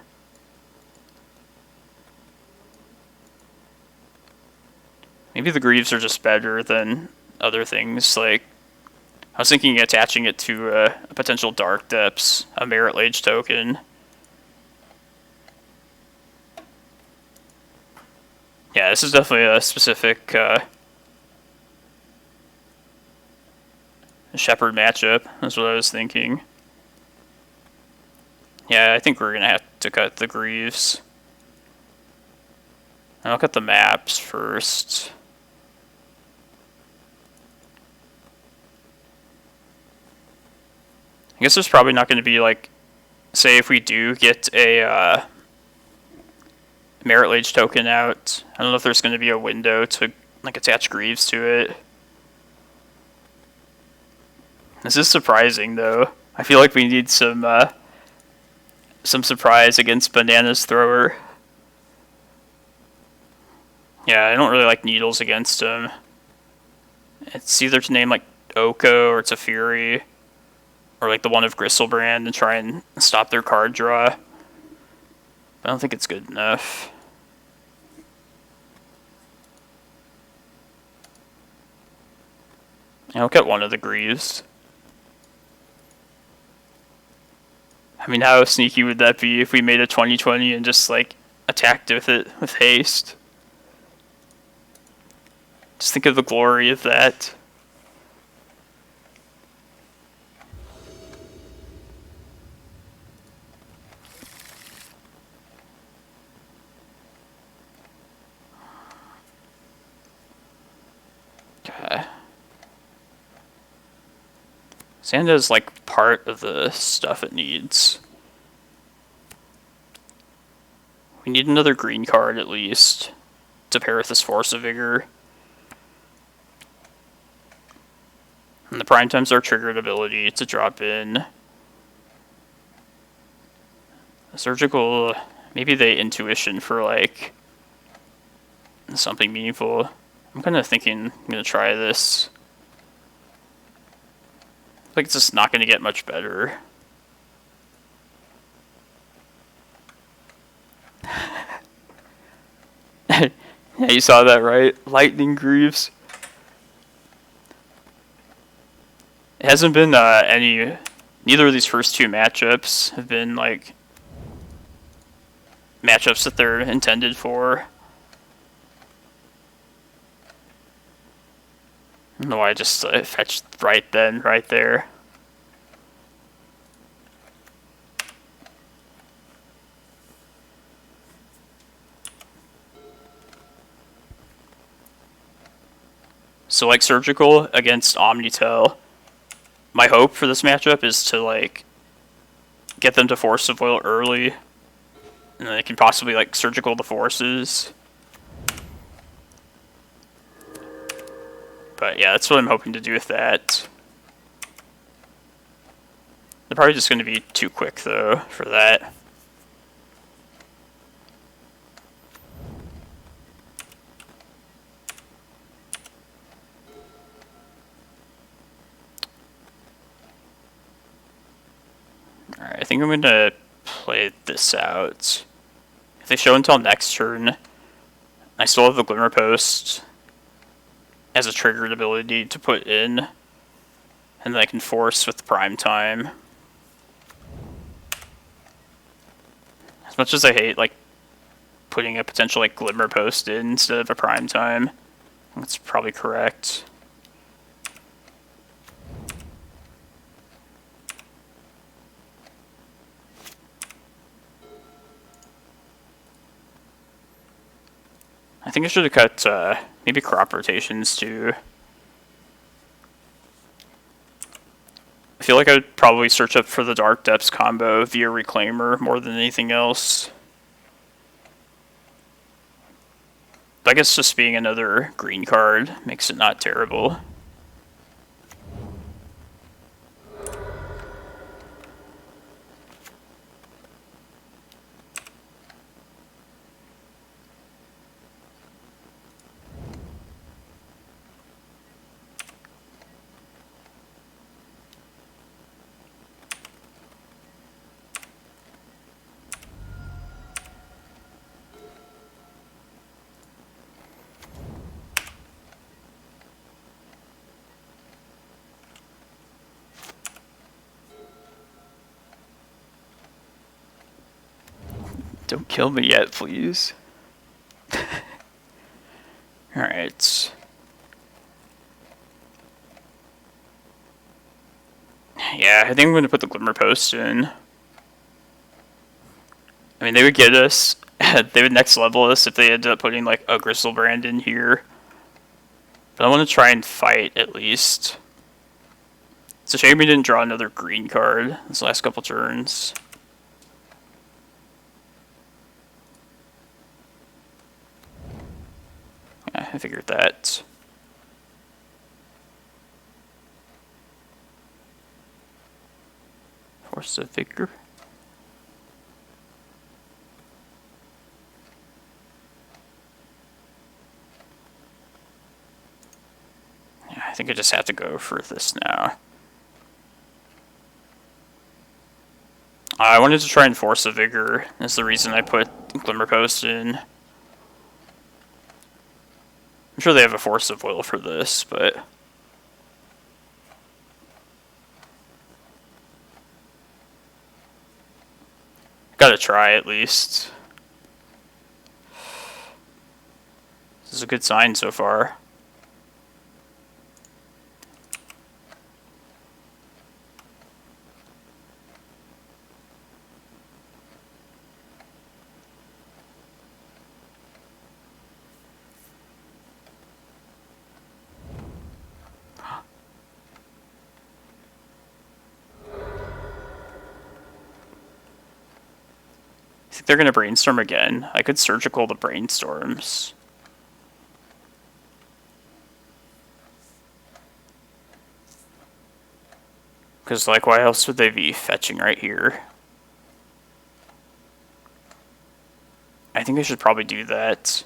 Maybe the Greaves are just better than other things. Like, I was thinking attaching it to a potential Dark Depths, a Merit Lage token. Yeah, this is definitely a specific Shepherd matchup. That's what I was thinking. Yeah, I think we're gonna have to cut the Greaves. I'll cut the maps first. I guess there's probably not going to be, like, say if we do get a Merit Lage token out, I don't know if there's going to be a window to, like, attach Greaves to it. This is surprising, though. I feel like we need some surprise against Bananas Thrower. Yeah, I don't really like Needles against him. It's either to name, like, Oko or Teferi, or like the one of Gristlebrand, and try and stop their card draw. But I don't think it's good enough. I'll get one of the Greaves. I mean, how sneaky would that be if we made a 20/20 and just, like, attacked with it with haste? Just think of the glory of that. Okay. Sand is, like, part of the stuff it needs. We need another green card, at least, to pair with this Force of Vigor. And the prime time's our triggered ability to drop in. A surgical, maybe the intuition for, like, something meaningful. I'm kind of thinking I'm going to try this. Like, it's just not going to get much better. Yeah, you saw that, right? Lightning Greaves. It hasn't been neither of these first two matchups have been, like, matchups that they're intended for. I don't know why I just fetched right there. So, like, Surgical against Omnitel. My hope for this matchup is to, like, get them to Force of Will early, and then they can possibly, like, Surgical the Forces. But yeah, that's what I'm hoping to do with that. They're probably just going to be too quick, though, for that. Alright, I think I'm going to play this out. If they show until next turn, I still have the Glimmerpost as a triggered ability to put in, and then I can force with prime time. As much as I hate, like, putting a potential, like, Glimmerpost in instead of a prime time, that's probably correct. I think I should have cut maybe crop rotations too. I feel like I would probably search up for the Dark Depths combo via Reclaimer more than anything else. But I guess just being another green card makes it not terrible. Don't kill me yet, please. Alright. Yeah, I think I'm going to put the Glimmerpost in. I mean, they would get us, they would next level us if they ended up putting like a Griselbrand in here. But I want to try and fight at least. It's a shame we didn't draw another green card this last couple turns. Yeah, I figured that. Force of Vigor. Yeah, I think I just have to go for this now. I wanted to try and Force of Vigor. That's the reason I put Glimmerpost in. I'm sure they have a Force of Will for this, but... Gotta try at least. This is a good sign so far. I think they're going to brainstorm again. I could surgical the brainstorms. Because, like, why else would they be fetching right here? I think I should probably do that.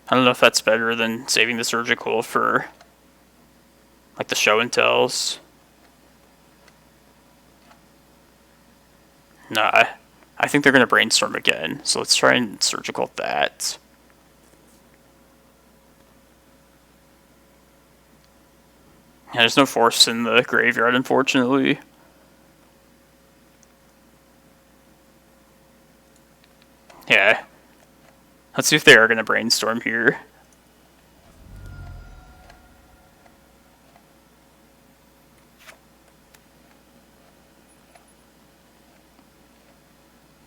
I don't know if that's better than saving the surgical for, like, the show and tells. Nah, I think they're going to brainstorm again, so let's try and surgical that. Yeah, there's no force in the graveyard, unfortunately. Yeah. Let's see if they are going to brainstorm here.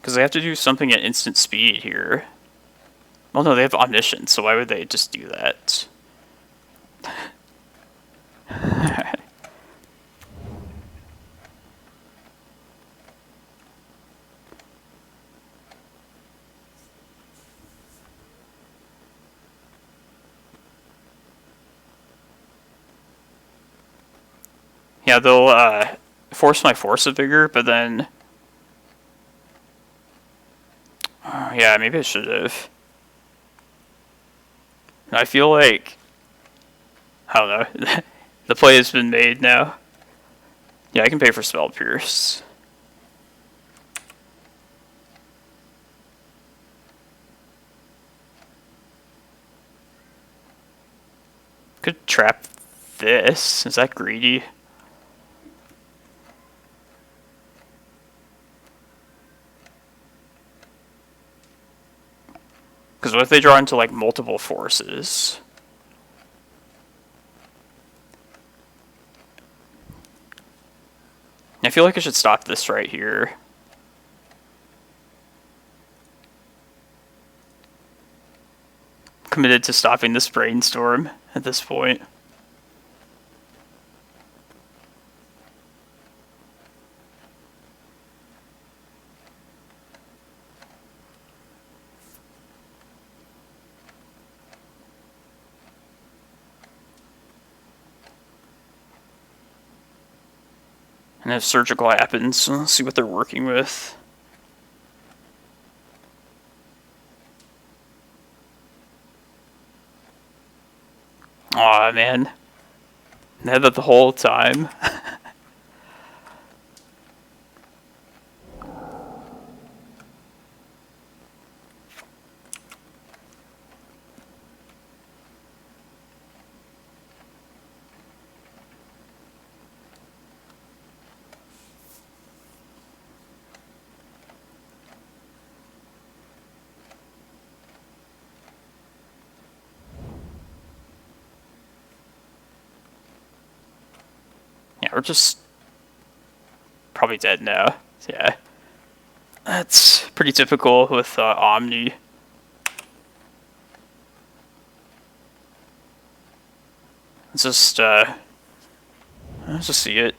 Because they have to do something at instant speed here. Well, no, they have Omniscience, so why would they just do that? Yeah, they'll force my Force of Vigor, but then... yeah, maybe I should have. I feel like... I don't know. The play has been made now. Yeah, I can pay for Spell Pierce. Could trap this. Is that greedy? Because what if they draw into, like, multiple forces? I feel like I should stop this right here. Committed to stopping this brainstorm at this point. And if surgical happens, let's see what they're working with. Aw, man. They had that the whole time. Yeah, we're just probably dead now. Yeah. That's pretty typical with Omni. Let's just see it.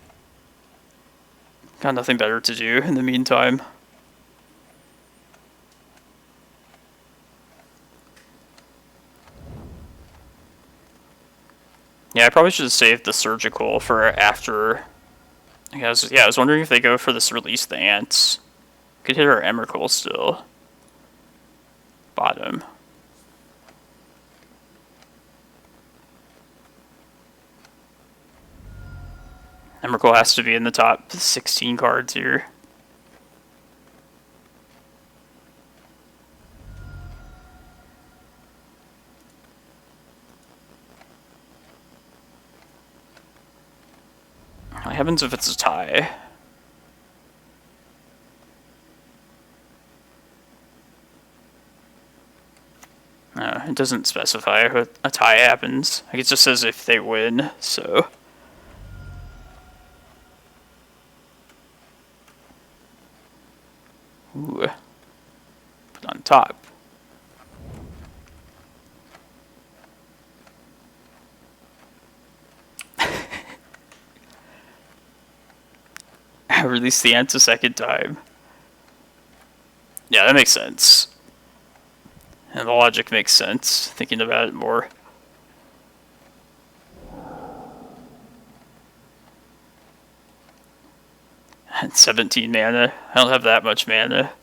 Got nothing better to do in the meantime. Yeah, I probably should have saved the surgical for after. I was wondering if they go for this release the ants. Could hit our Emrakul still. Bottom. Emrakul has to be in the top 16 cards here. What happens if it's a tie? No, it doesn't specify what a tie happens. Like, it just says if they win, so... Ooh. Put on top. Release the ants a second time. Yeah, that makes sense. And the logic makes sense, thinking about it more. And 17 mana. I don't have that much mana.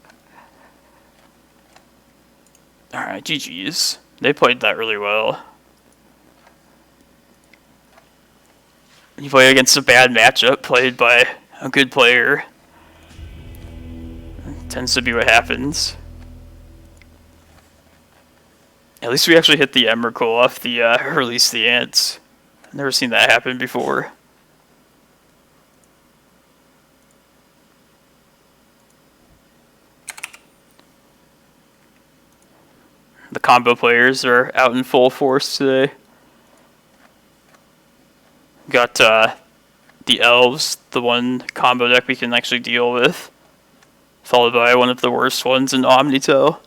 Alright, GG's. They played that really well. You play against a bad matchup played by a good player. It tends to be what happens. At least we actually hit the Emrakul off the release the ants. I've never seen that happen before. The combo players are out in full force today. Got the elves, the one combo deck we can actually deal with, followed by one of the worst ones in Omnito.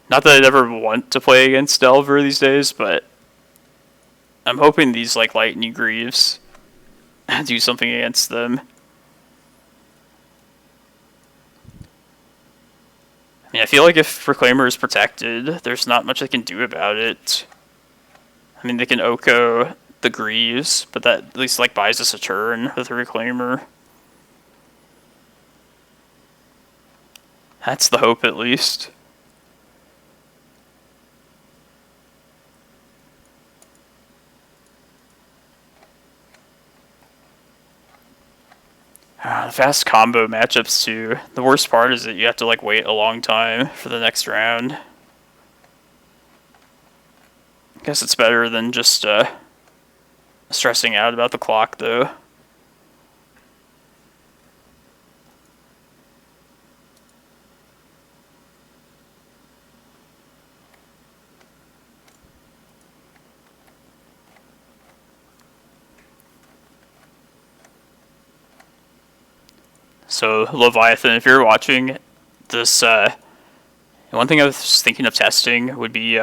Not that I'd ever want to play against Delver these days, but I'm hoping these like Lightning Greaves do something against them. I mean, I feel like if Reclaimer is protected, there's not much they can do about it. I mean, they can Oko the Greaves, but that at least like buys us a turn with a Reclaimer. That's the hope, at least. The fast combo matchups too. The worst part is that you have to like wait a long time for the next round. I guess it's better than just stressing out about the clock though. So, Leviathan, if you're watching this, one thing I was thinking of testing would be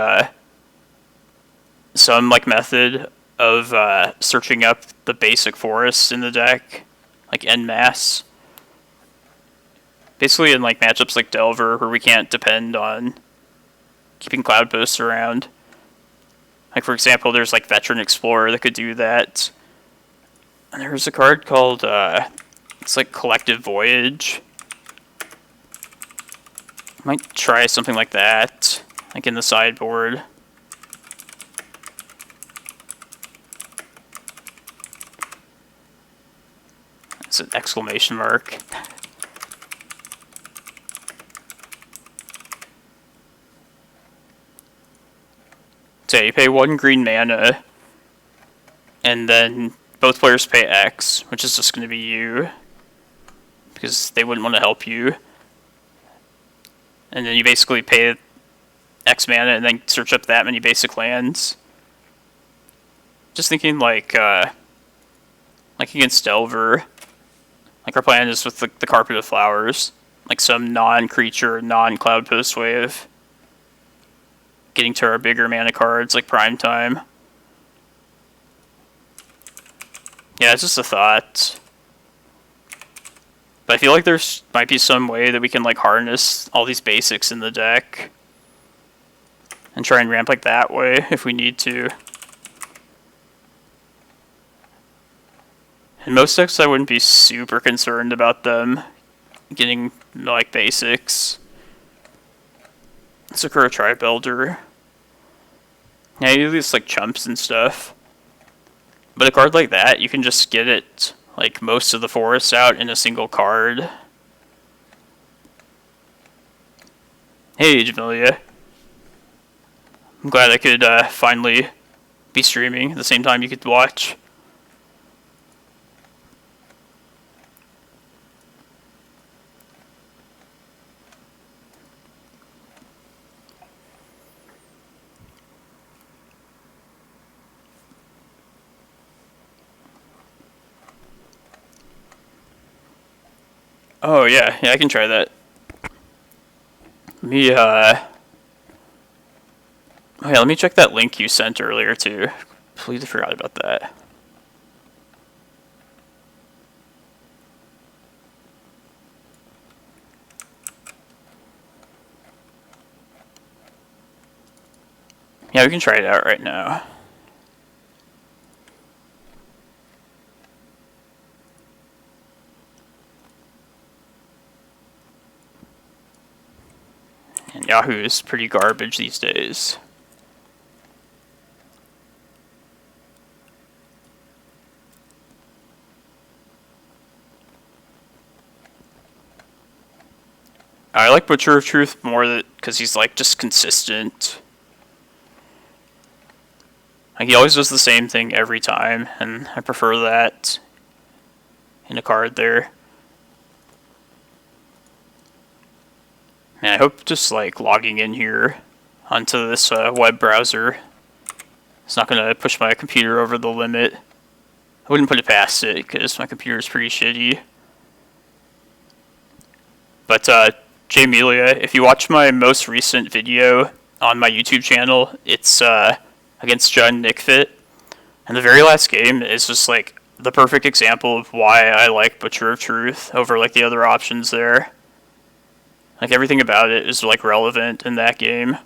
some like method of searching up the basic forests in the deck, like en masse. Basically in like matchups like Delver, where we can't depend on keeping Cloudposts around. Like for example, there's like Veteran Explorer that could do that. And there's a card called it's like Collective Voyage. Might try something like that, like in the sideboard. It's an exclamation mark. So you pay 1 green mana, and then both players pay X, which is just going to be you, because they wouldn't want to help you. And then you basically pay X mana and then search up that many basic lands. just thinking like against Delver, like our plan is with the Carpet of Flowers, like some non-creature, non-Cloudpost way of getting to our bigger mana cards, like Prime Time. Yeah, it's just a thought. But I feel like there's might be some way that we can like harness all these basics in the deck and try and ramp like that way if we need to. In most decks, I wouldn't be super concerned about them getting like basics. Sakura Tri-Builder. Yeah, you do these like chumps and stuff. But a card like that, you can just get it like most of the forest out in a single card. Hey, Jamelia. I'm glad I could finally be streaming at the same time you could watch. Oh yeah, I can try that. Let me check that link you sent earlier too. Completely forgot about that. Yeah, we can try it out right now. And Yahoo is pretty garbage these days. I like Butcher of Truth more because he's like just consistent. Like he always does the same thing every time, and I prefer that in a card there. And I hope just like logging in here onto this web browser, it's not going to push my computer over the limit. I wouldn't put it past it because my computer is pretty shitty. But Jamelia, if you watch my most recent video on my YouTube channel, it's against John Nickfit. And the very last game is just like the perfect example of why I like Butcher of Truth over like the other options there. Like everything about it is like relevant in that game.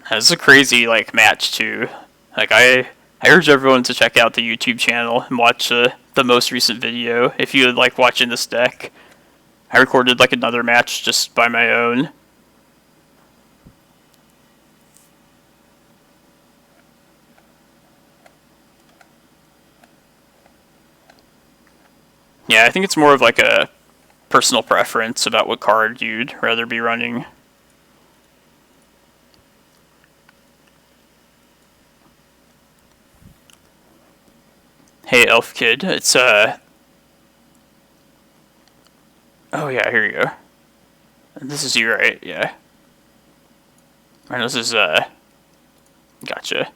It's a crazy like match too. Like I urge everyone to check out the YouTube channel and watch the most recent video if you like watching this deck. I recorded like another match just by my own. Yeah, I think it's more of like a personal preference about what card you'd rather be running. Hey, Elf Kid, it's oh yeah, here you go. This is you, right? Yeah. And this is gotcha.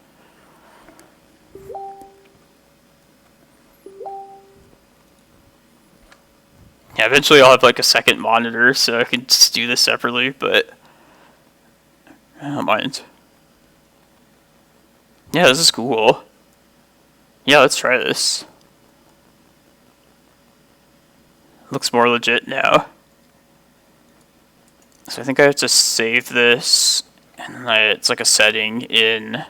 Yeah, eventually I'll have like a second monitor so I can just do this separately, but I don't mind. Yeah, this is cool. Yeah, let's try this. Looks more legit now. So I think I have to save this, and it's like a setting in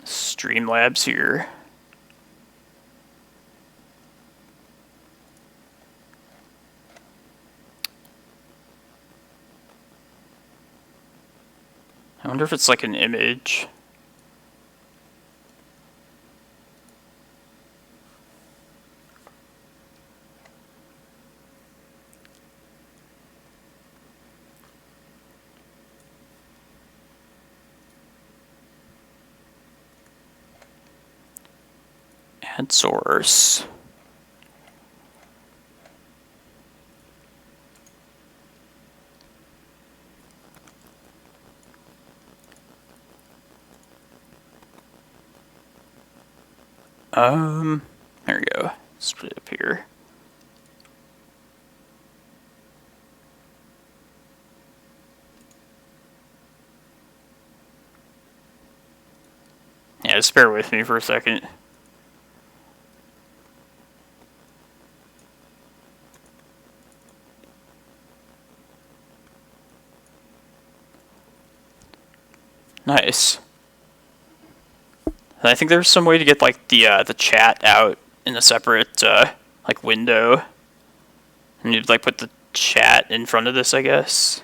Streamlabs here. I wonder if it's like an image. Add source. There we go. Let's put it up here. Yeah, just bear with me for a second. Nice. And I think there's some way to get like the chat out in a separate like window. And you'd like put the chat in front of this, I guess.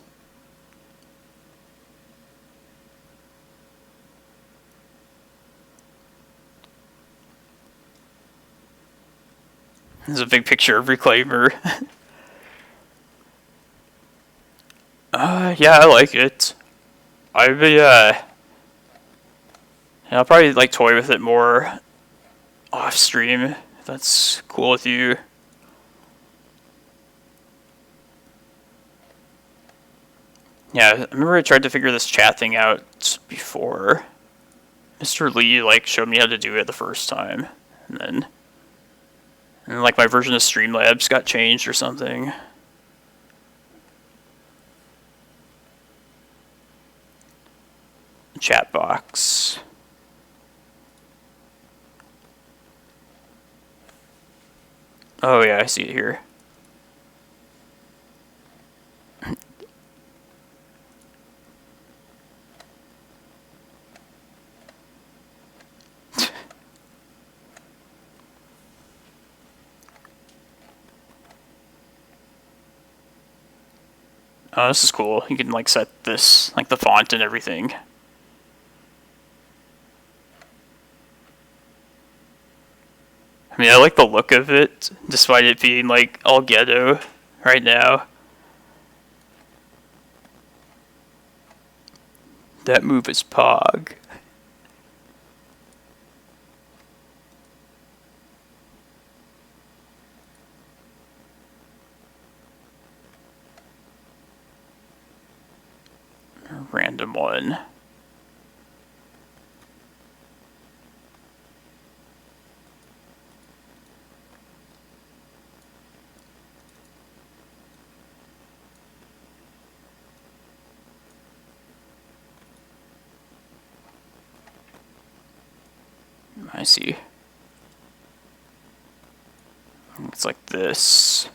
There's a big picture of Reclaimer. Yeah, I like it. I'll probably like toy with it more off stream, if that's cool with you. Yeah, I remember I tried to figure this chat thing out before. Mr. Lee like showed me how to do it the first time, and then like my version of Streamlabs got changed or something. Chat box. Oh yeah, I see it here. Oh, this is cool. You can like set this, like the font and everything. I mean, I like the look of it, despite it being like all ghetto right now. That move is Pog. Random one. I see. It's like this.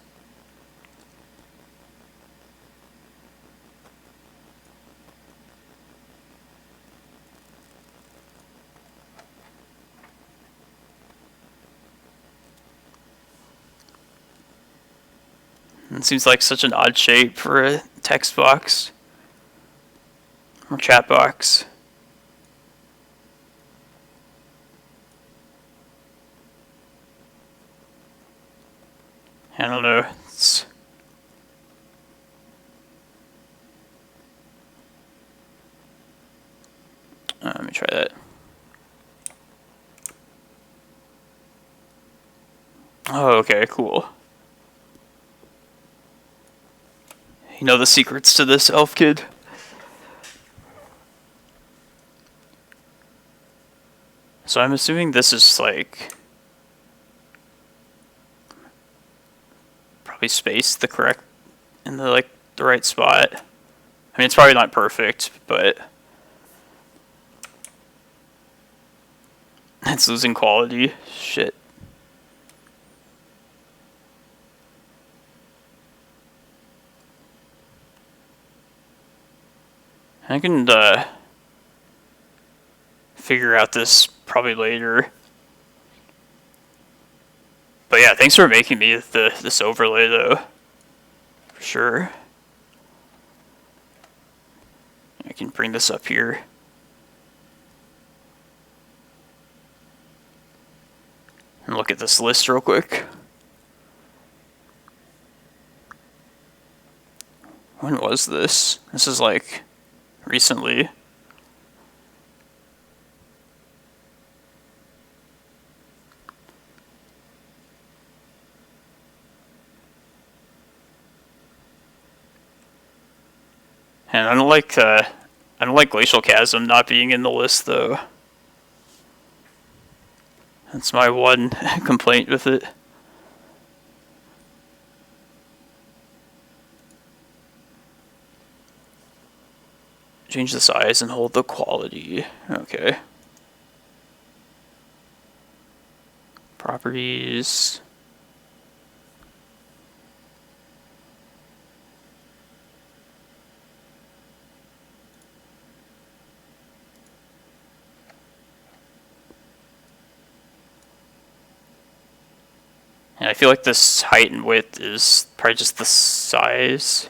It seems like such an odd shape for a text box or chat box. I don't know. Let me try that. Oh, okay, cool. You know the secrets to this, elf kid? So I'm assuming this is like probably spaced the correct in the like the right spot. I mean, it's probably not perfect, but it's losing quality. Shit. I can figure out this probably later. But yeah, thanks for making me this overlay though. For sure. I can bring this up here. And look at this list real quick. When was this? This is like recently. And I don't like Glacial Chasm not being in the list though. That's my one complaint with it. Change the size and hold the quality. Okay. Properties. And I feel like this height and width is probably just the size.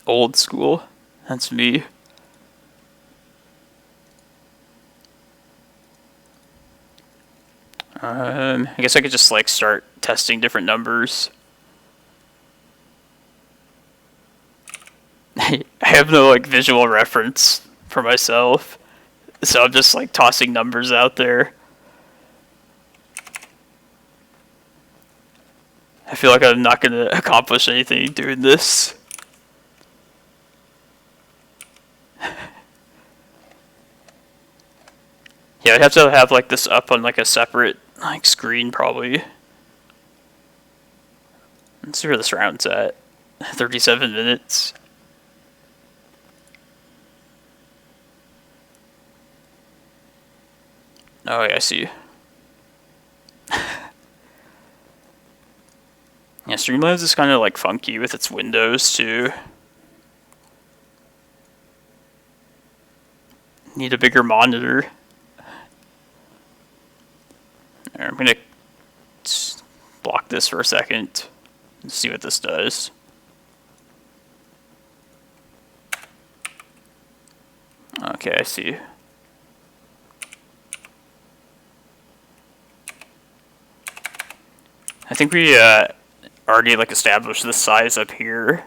Old school. That's me. I guess I could just like start testing different numbers. I have no like visual reference for myself, so I'm just like tossing numbers out there. I feel like I'm not going to accomplish anything doing this. Yeah, I'd have to have like this up on like a separate like screen probably. Let's see where this round's at. 37 minutes. Oh yeah, I see. Yeah, Streamlabs is kind of like funky with its windows too. Need a bigger monitor. I'm gonna block this for a second and see what this does. Okay, I see. I think we already like established the size up here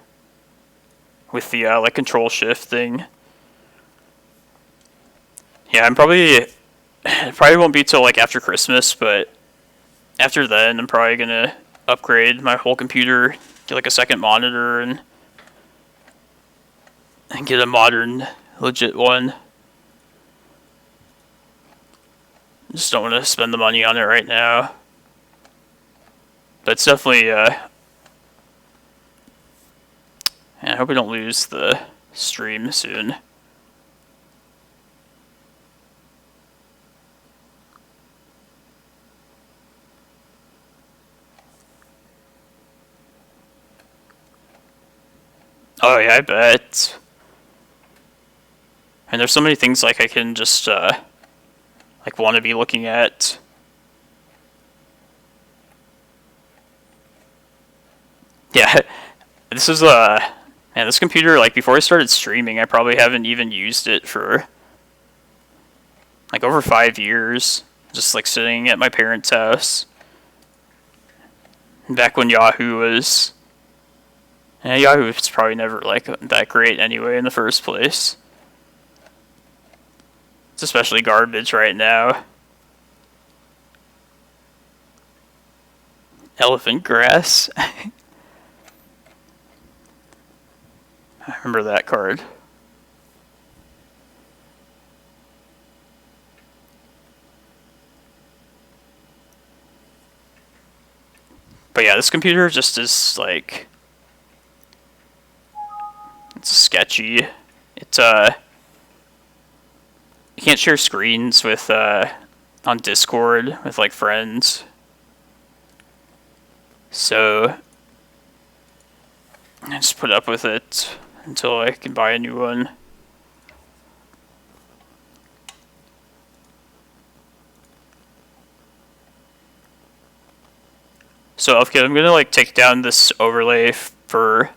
with the like control shift thing. Yeah, I'm probably it probably won't be till like after Christmas, but after then I'm probably gonna upgrade my whole computer, get like a second monitor and get a modern legit one. Just don't want to spend the money on it right now. But it's definitely yeah, I hope we don't lose the stream soon. Oh yeah, I bet. And there's so many things like I can just like want to be looking at. Yeah, this is man, this computer, like before I started streaming, I probably haven't even used it for like over 5 years. Just like sitting at my parents' house. Back when Yahoo was Yahoo was probably never like that great anyway in the first place. It's especially garbage right now. Elephant grass. I remember that card. But yeah, this computer just is like, it's sketchy. It's you can't share screens with on Discord with like friends. So I just put up with it until I can buy a new one. So okay, I'm gonna like take down this overlay for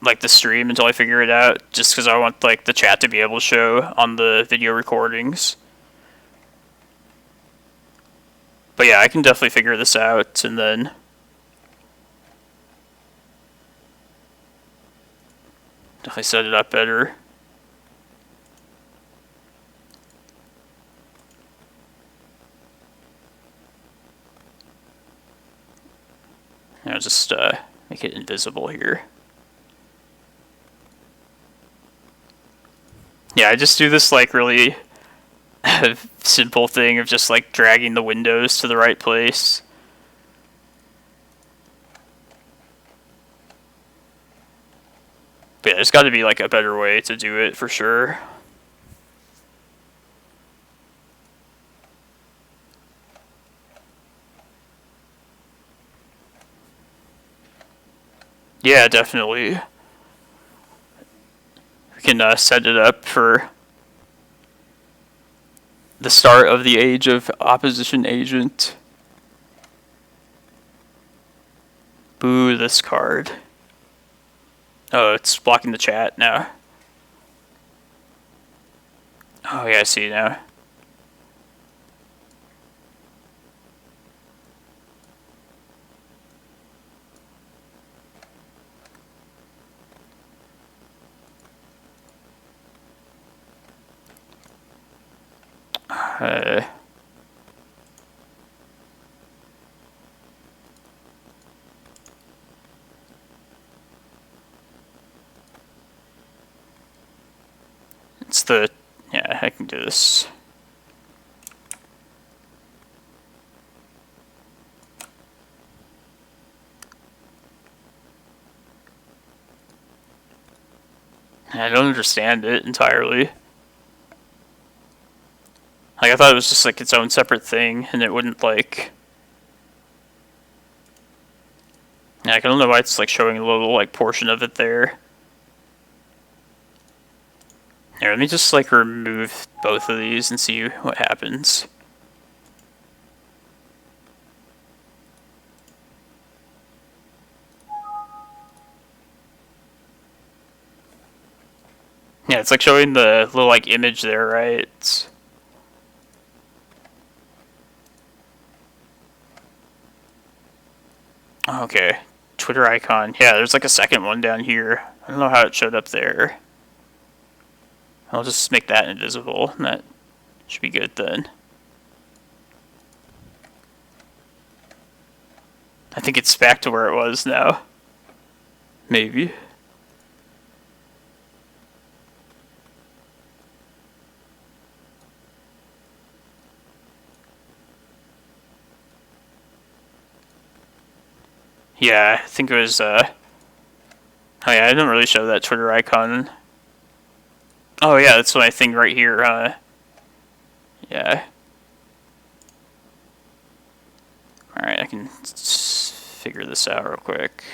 like the stream until I figure it out, just because I want like the chat to be able to show on the video recordings. But yeah, I can definitely figure this out and then definitely set it up better. I'll just make it invisible here. Yeah, I just do this like really simple thing of just like dragging the windows to the right place. But yeah, there's got to be like a better way to do it for sure. Yeah, definitely. We can set it up for the start of the age of opposition agent. Boo this card. Oh, it's blocking the chat now. Oh yeah, I see now. It's the... Yeah, I can do this. I don't understand it entirely. Like, I thought it was just like its own separate thing, and it wouldn't like... Yeah, I don't know why it's like showing a little like portion of it there. Here, let me just like remove both of these and see what happens. Yeah, it's like showing the little like image there, right? Okay, Twitter icon. Yeah, there's like a second one down here. I don't know how it showed up there. I'll just make that invisible, and that should be good then. I think it's back to where it was now. Maybe. Yeah, I think it was, oh yeah, I didn't really show that Twitter icon. Oh yeah, that's my thing right here, huh? Yeah. Alright, I can figure this out real quick.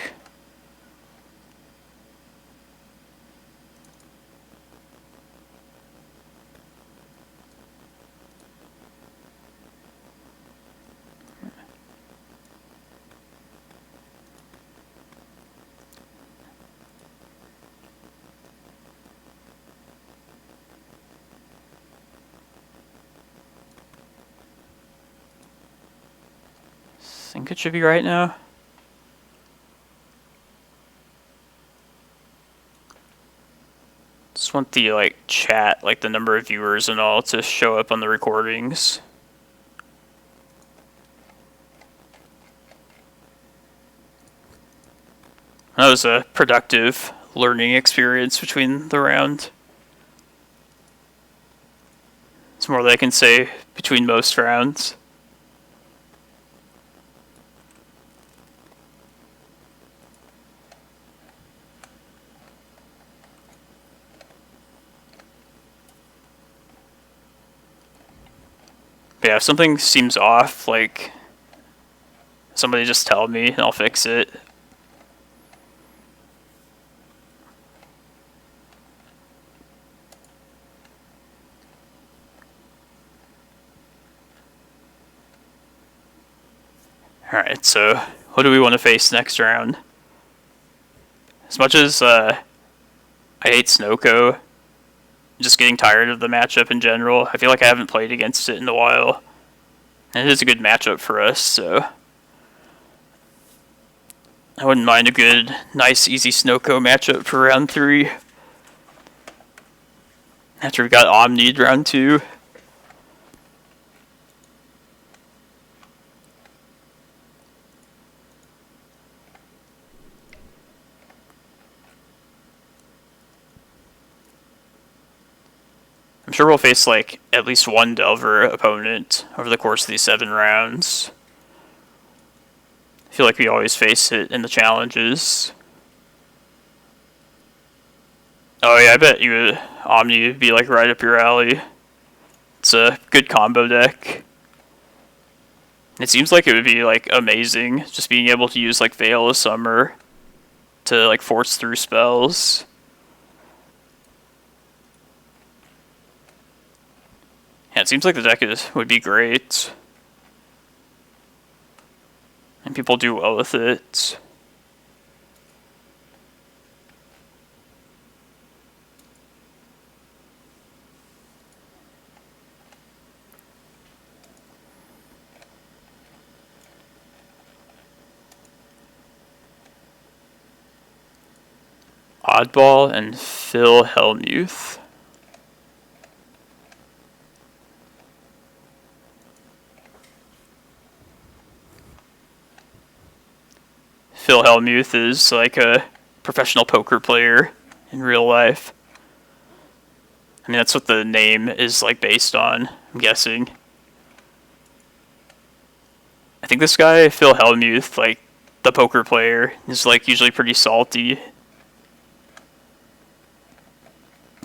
I think it should be right now. Just want the like chat, like the number of viewers and all, to show up on the recordings. That was a productive learning experience between the round. It's more than I can say between most rounds. But yeah, if something seems off, like, somebody just tell me and I'll fix it. Alright, so what do we want to face next round? As much as I hate Snowco, just getting tired of the matchup in general. I feel like I haven't played against it in a while. And it is a good matchup for us, so I wouldn't mind a good, nice, easy Snowco matchup for round 3. After we got Omni'd round 2. I'm sure we'll face like at least one Delver opponent over the course of these 7 rounds. I feel like we always face it in the challenges. Oh yeah, I bet you Omni would be like right up your alley. It's a good combo deck. It seems like it would be like amazing just being able to use like Vale of Summer to like force through spells. Yeah, it seems like the deck would be great. And people do well with it. Oddball and Phil Hellmuth. Phil Hellmuth is like a professional poker player in real life. I mean, that's what the name is like based on, I'm guessing. I think this guy, Phil Hellmuth, like the poker player, is like usually pretty salty.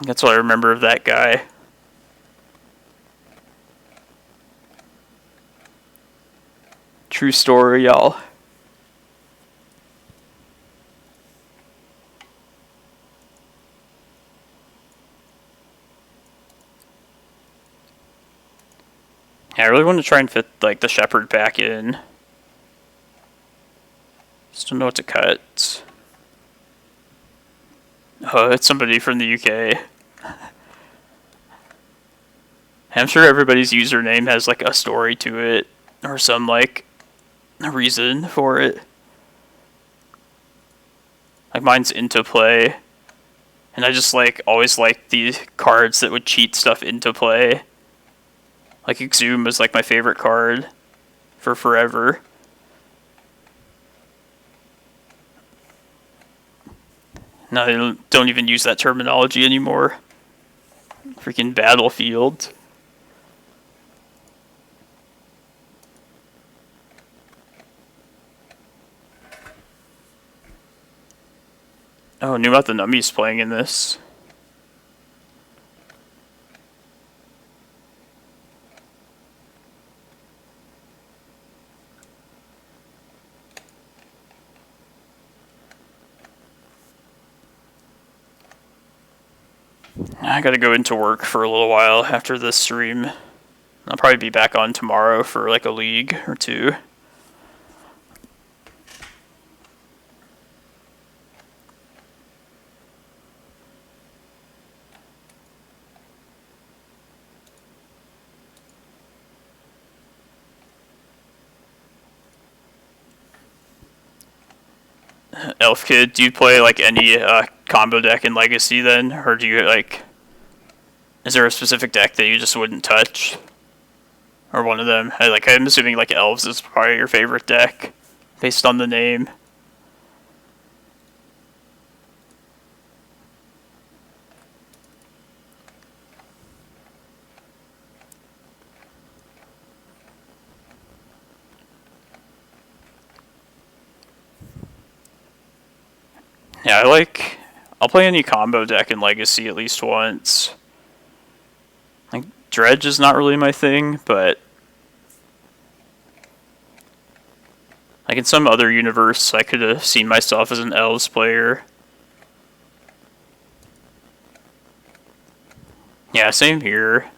That's what I remember of that guy. True story, y'all. Yeah, I really want to try and fit like the Shepherd back in. Just don't know what to cut. Oh, it's somebody from the UK. I'm sure everybody's username has like a story to it, or some like a reason for it. Like mine's into play, and I just like always liked the cards that would cheat stuff into play. Like Exhume was like my favorite card for forever. Now they don't even use that terminology anymore. Freaking Battlefield. Oh, I knew about the Nummies playing in this. I gotta go into work for a little while after this stream. I'll probably be back on tomorrow for like a league or two. Elf Kid, do you play like any combo deck in Legacy then? Or do you like... Is there a specific deck that you just wouldn't touch? Or one of them? I'm assuming like Elves is probably your favorite deck, based on the name. Yeah, I'll play any combo deck in Legacy at least once. Like, Dredge is not really my thing, but... Like, in some other universe, I could have seen myself as an Elves player. Yeah, same here.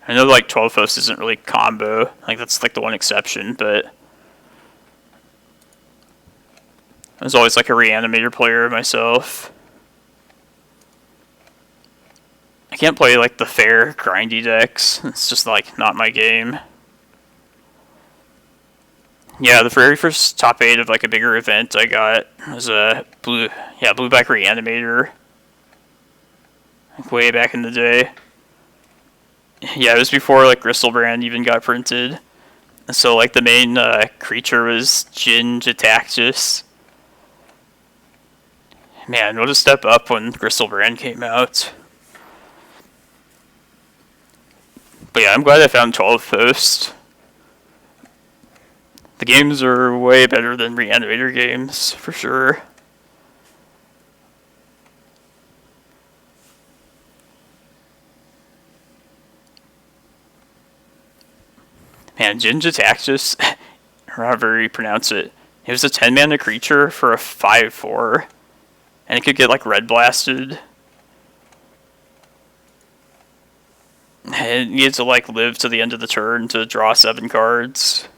I know, like, 12 Host isn't really combo. Like, that's, like, the one exception, but... I was always like a Reanimator player myself. I can't play like the fair grindy decks. It's just like not my game. Yeah, the very first top 8 of like a bigger event I got was a blue-black Reanimator. Like way back in the day. Yeah, it was before like Gristlebrand even got printed. So like the main creature was Jin Jitactus. Man, what a step up when Gristlebrand came out. But yeah, I'm glad I found 12 Post. The games are way better than Reanimator games, for sure. Man, Jinja Taxus, however you pronounce it, it was a 10 mana creature for a 5/4. And it could get like red blasted. And it needs to like live to the end of the turn to draw 7 cards.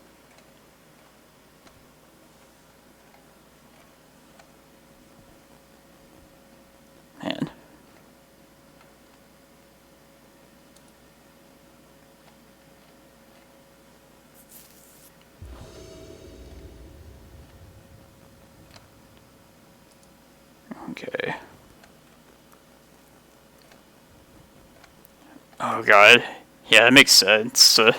Man. Okay. Oh god. Yeah, that makes sense. It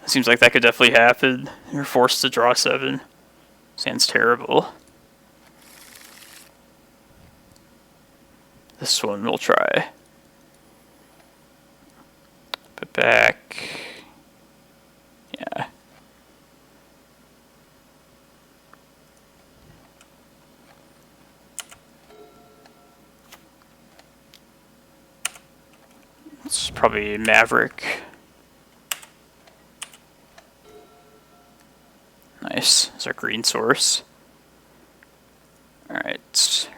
seems like that could definitely happen. You're forced to draw 7. Sounds terrible. This one we'll try. Put back. Yeah. It's probably Maverick. Nice. It's our green source. Alright.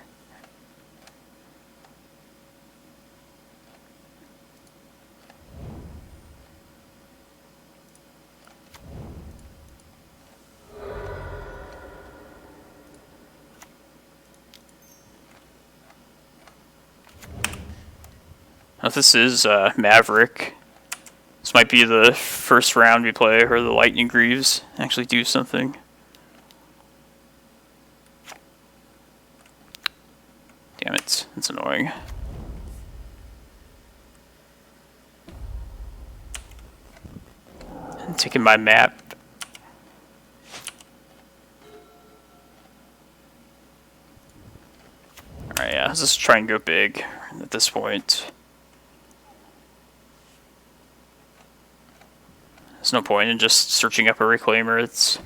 Now this is Maverick. This might be the first round we play where the Lightning Greaves actually do something. Damn it, it's annoying. I'm taking my map. Alright, yeah, let's just try and go big at this point. There's no point in just searching up a Reclaimer.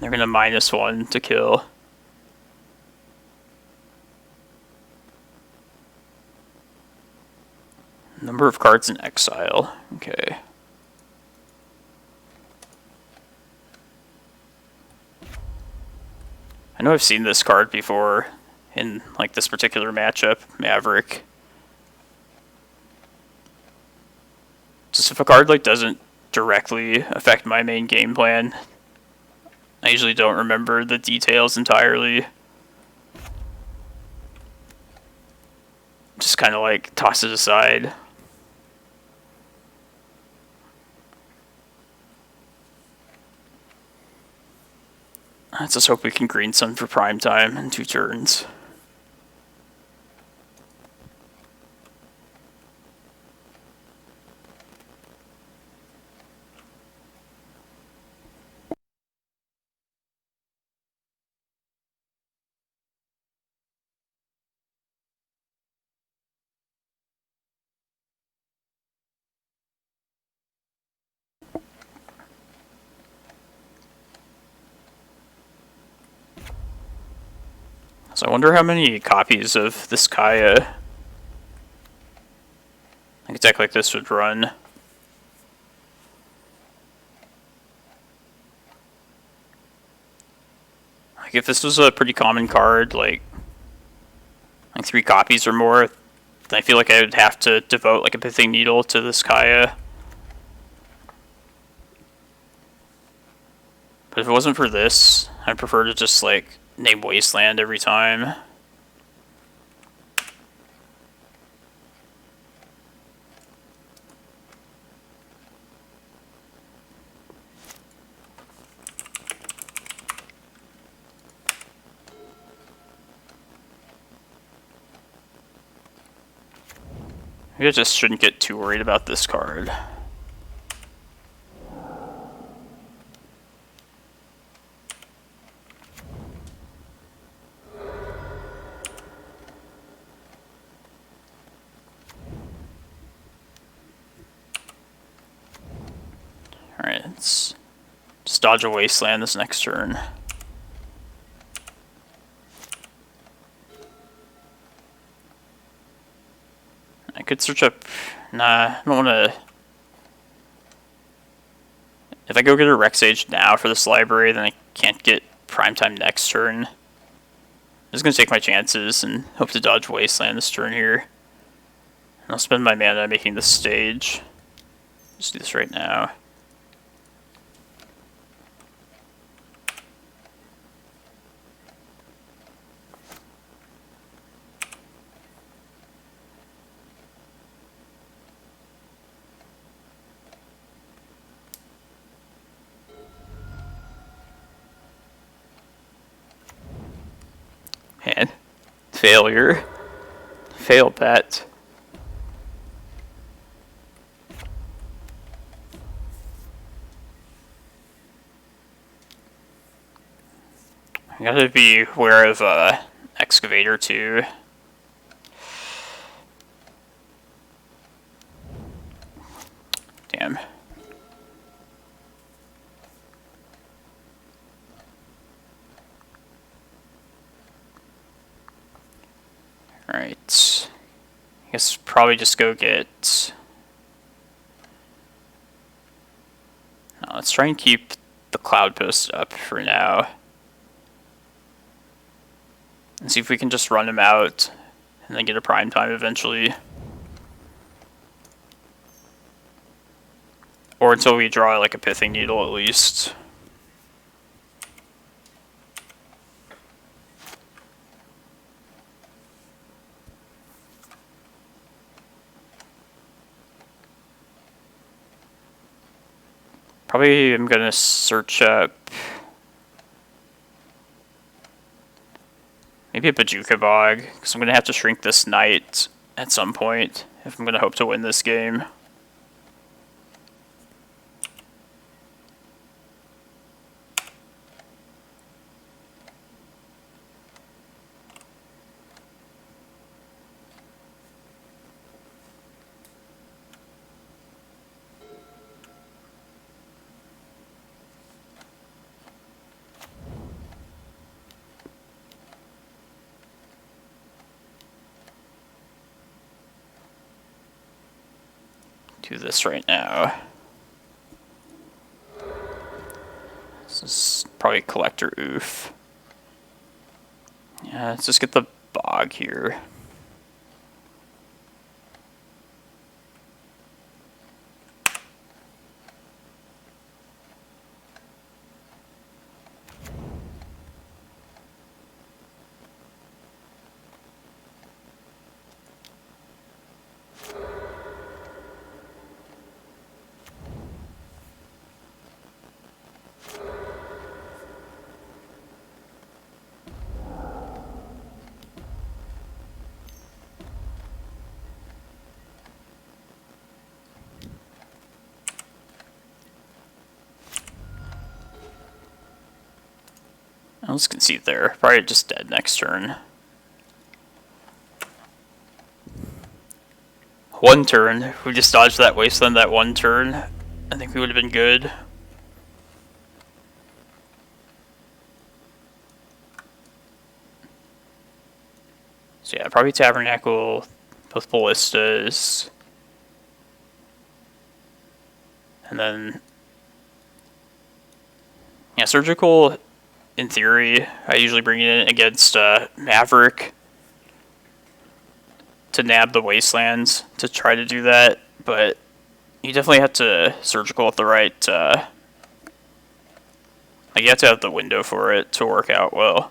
They're gonna -1 to kill. Number of cards in exile. Okay. I know I've seen this card before in like this particular matchup, Maverick. Just if a card like doesn't directly affect my main game plan, I usually don't remember the details entirely. Just kind of like toss it aside. Let's just hope we can green sun for prime time in 2 turns. So I wonder how many copies of this Kaya like a deck like this would run. Like if this was a pretty common card, like 3 copies or more, then I feel like I would have to devote like a Pithing Needle to this Kaya. But if it wasn't for this, I'd prefer to just like name Wasteland every time. Maybe I just shouldn't get too worried about this card. Let's just dodge a Wasteland this next turn. I could search up... Nah, I don't want to... If I go get a Rec Sage now for this library, then I can't get Primetime next turn. I'm just going to take my chances and hope to dodge Wasteland this turn here. And I'll spend my mana making this stage. Just do this right now. And failure. Fail bet. I gotta be aware of Excavator too. Damn. Alright. I guess probably just go get... No, let's try and keep the Cloudpost up for now. And see if we can just run him out and then get a prime time eventually. Or until we draw like a Pithing Needle at least. Probably I'm gonna search up maybe a Bojuka Bog, because I'm gonna have to shrink this knight at some point if I'm gonna hope to win this game. Do this right now. This is probably Collector Oof. Yeah, let's just get the Bog here. Let's concede there. Probably just dead next turn. One turn. If we just dodged that Wasteland that one turn, I think we would have been good. So yeah, probably Tabernacle, both Ballistas. And then... yeah, Surgical... in theory, I usually bring it in against Maverick to nab the Wastelands to try to do that, but you definitely have to Surgical at the right, like you have to have the window for it to work out well.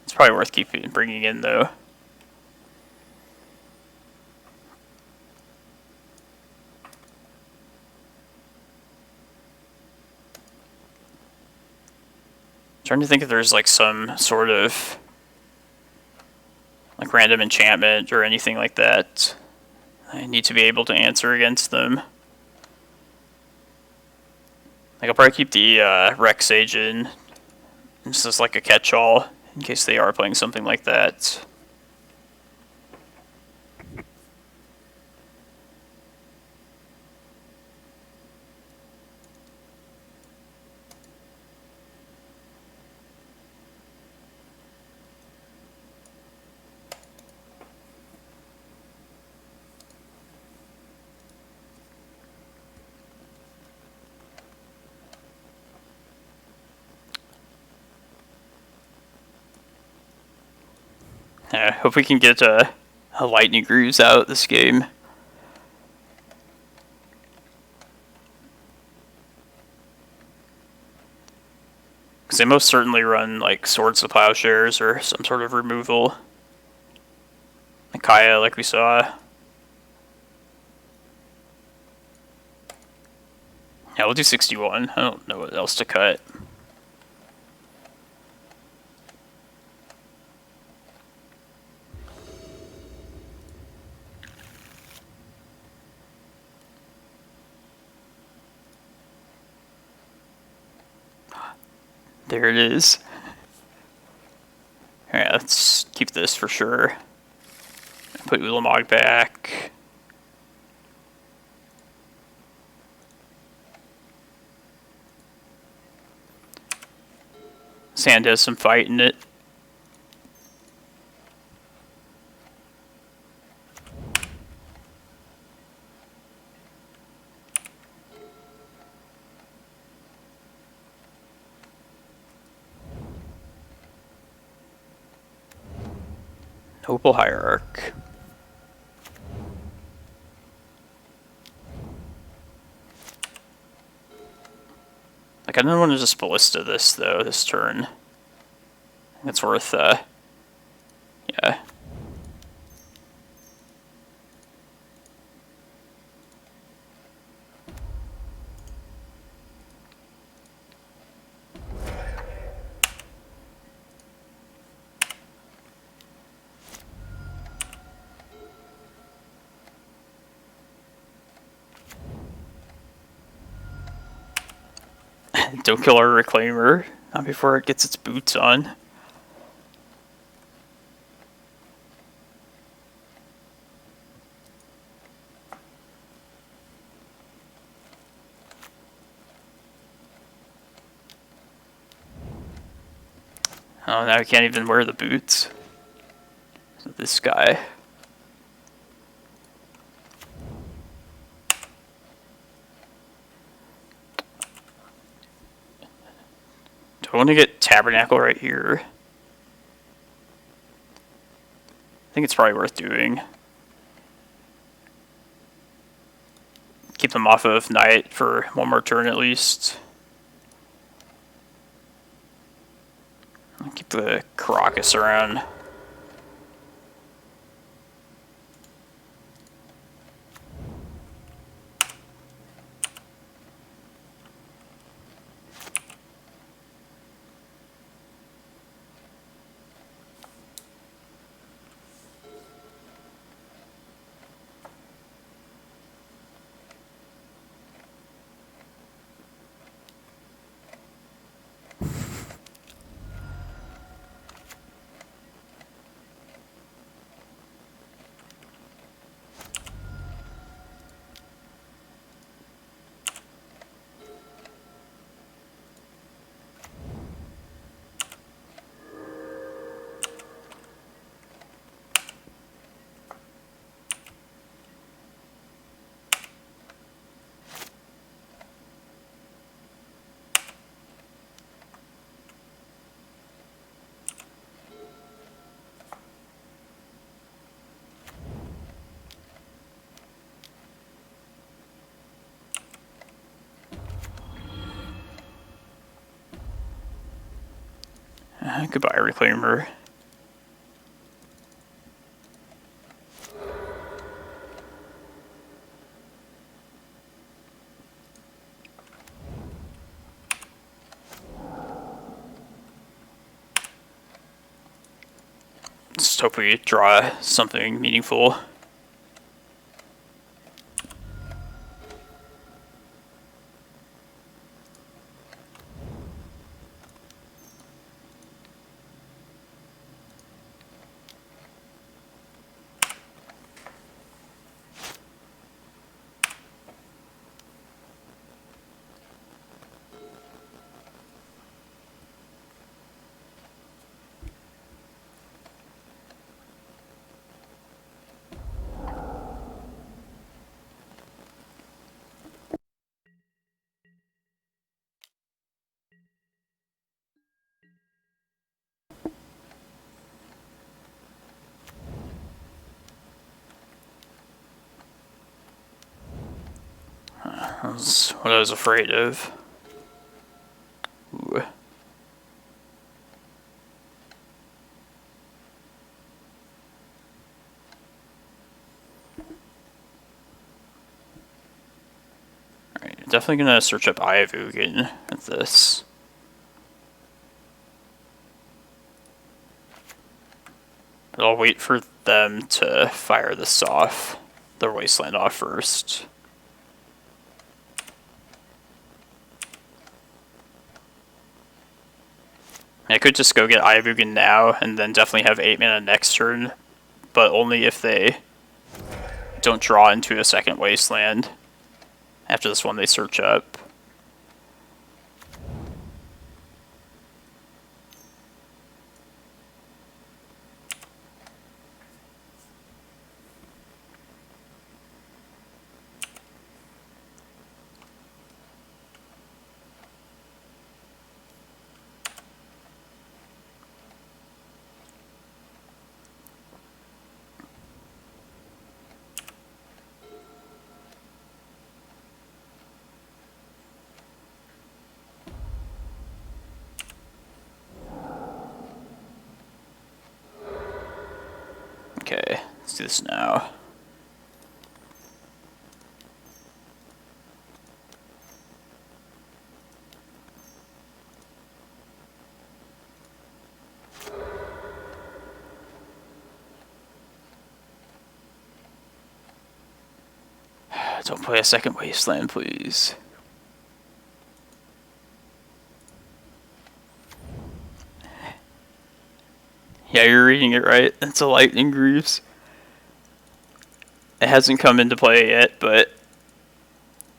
It's probably worth bringing in though. Trying to think if there's like some sort of like random enchantment or anything like that I need to be able to answer against them. Like I'll probably keep the Rec Sage in. This is like a catch-all in case they are playing something like that. Yeah, hope we can get a Lightning Greaves out this game. Because they most certainly run like Swords to Plowshares or some sort of removal. Like Kaya, like we saw. Yeah, we'll do 61. I don't know what else to cut. There it is. Alright, let's keep this for sure. Put Ulamog back. Sand has some fight in it. Noble Hierarch. Like, I didn't want to just Ballista this, though, this turn. I think it's worth, yeah. Don't kill our Reclaimer, not before it gets its boots on. Oh, now I can't even wear the boots. This guy. I want to get Tabernacle right here. I think it's probably worth doing. Keep them off of Night for one more turn at least. Keep the Karakas around. Goodbye, Reclaimer. Just hope we draw something meaningful. That's what I was afraid of. Ooh. Alright, definitely gonna search up Eye of Ugin at this. But I'll wait for them to fire this off, their wasteland off first. I could just go get Eye of Ugin now, and then definitely have 8 mana next turn, but only if they don't draw into a second wasteland after this one they search up. Okay, let's do this now. Don't play a second wasteland, please. Yeah, you're reading it right. It's a Lightning Greaves. It hasn't come into play yet, but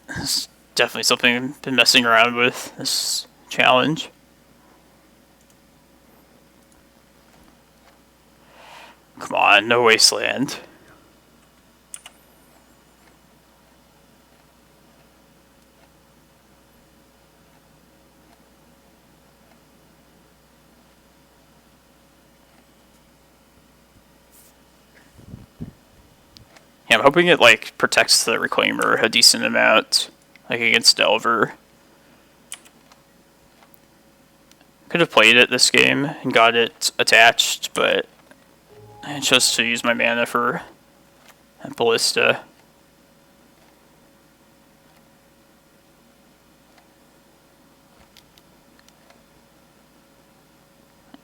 it's definitely something I've been messing around with, this challenge. Come on, no wasteland. Yeah, I'm hoping it like protects the Reclaimer a decent amount, like against Delver. Could have played it this game and got it attached, but I chose to use my mana for Ballista.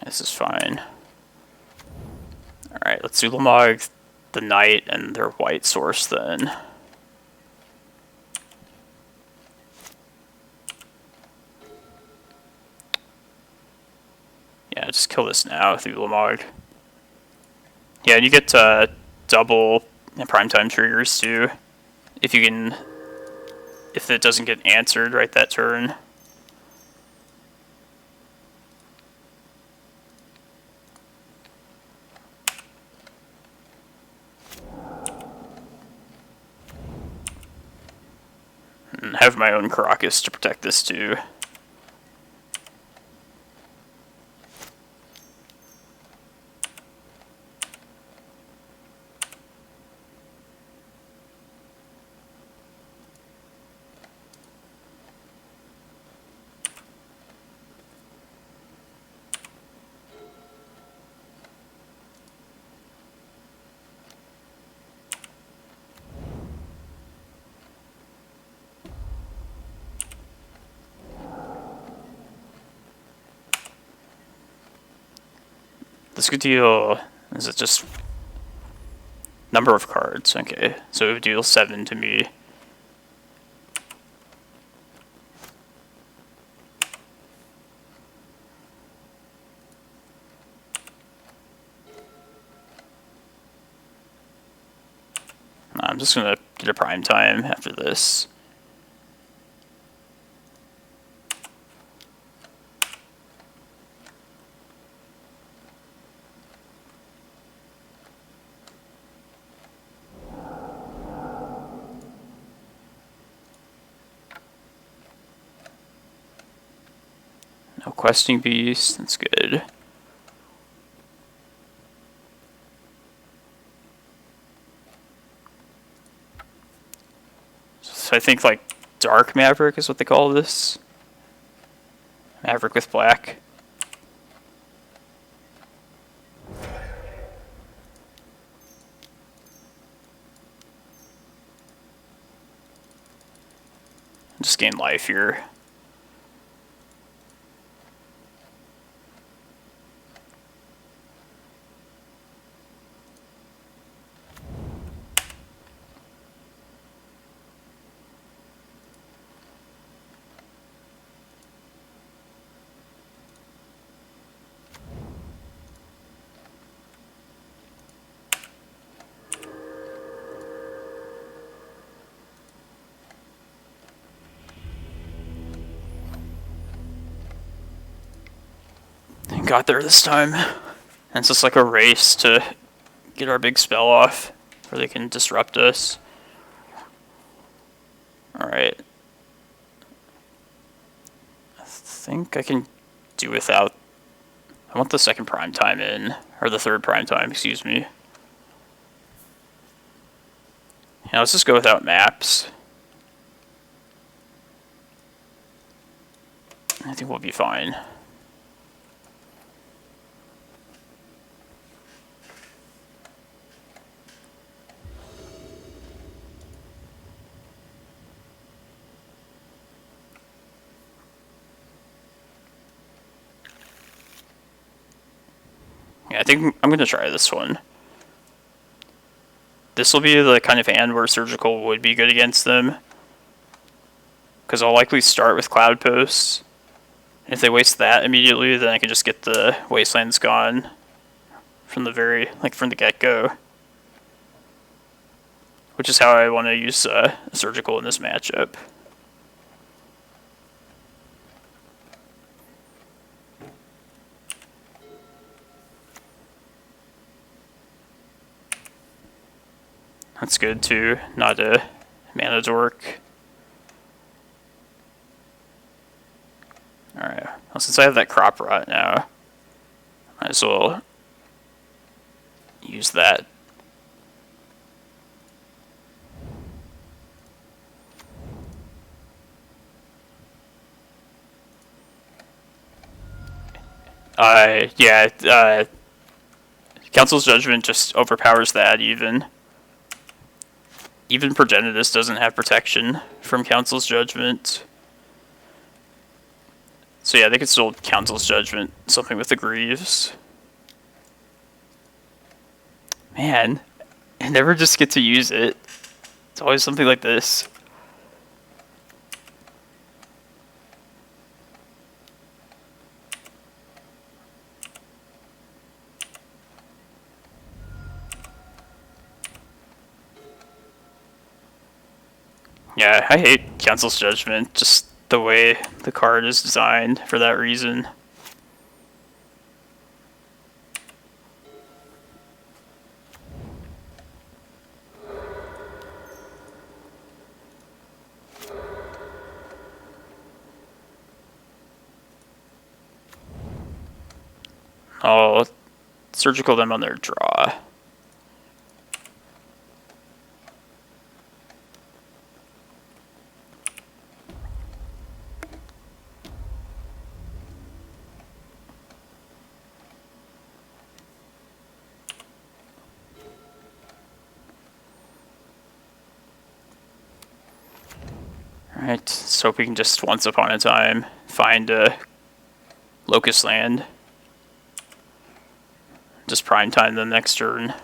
This is fine. Alright, let's Ulamog the Knight and their white source then. Yeah, just kill this now with Ulamog. Yeah, and you get double primetime triggers too. If you can, if it doesn't get answered right that turn. And have my own Karakas to protect this too. This could deal, is it just number of cards? Okay, so it would deal 7 to me. I'm just gonna get a prime time after this. No questing beast, that's good. So I think like Dark Maverick is what they call this. Maverick with black. Just gain life here. Got there this time. And it's just like a race to get our big spell off, where they can disrupt us. Alright. I think I can do without... I want the second prime time in, or the third prime time, excuse me. Yeah, let's just go without maps. I think we'll be fine. Yeah, I think I'm going to try this one. This will be the kind of hand where Surgical would be good against them. Because I'll likely start with Cloudpost. If they waste that immediately, then I can just get the Wastelands gone from the from the get-go. Which is how I want to use Surgical in this matchup. That's good too, not a mana dork. Alright, well, since I have that crop rot now, might as well use that. Council's Judgment just overpowers that even. Even Progenitus doesn't have protection from Council's Judgment. So yeah, they could still Council's Judgment something with the Greaves. Man, I never just get to use it. It's always something like this. Yeah, I hate Council's Judgment, just the way the card is designed for that reason. I'll Surgical them on their draw. Alright, let's hope we can just once upon a time find a Locust land. Just prime time them next turn.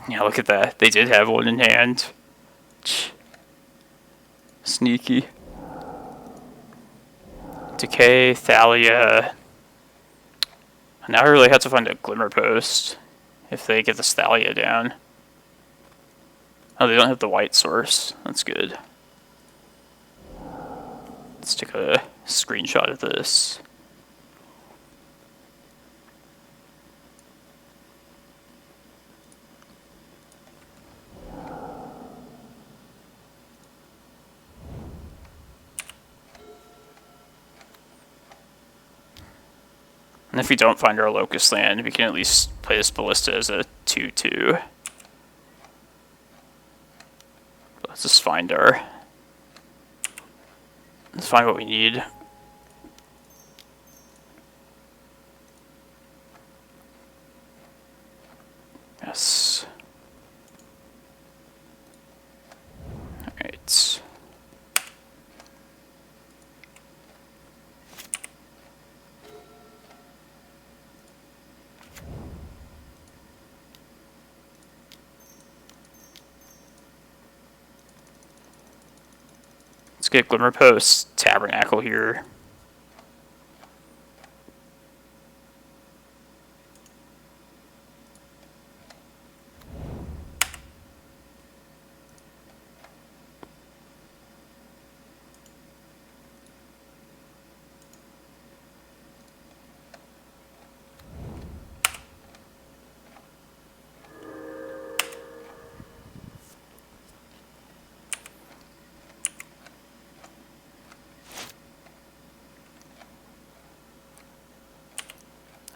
Yeah, look at that. They did have one in hand. Sneaky. Decay, Thalia. Now I really have to find a Glimmerpost if they get the Thalia down. Oh, they don't have the white source. That's good. Let's take a screenshot of this. And if we don't find our Locust land, we can at least play this Ballista as a 2/2. Let's just find our... Let's find what we need. Yes. Alright. Let's get Glimmerpost, Tabernacle here.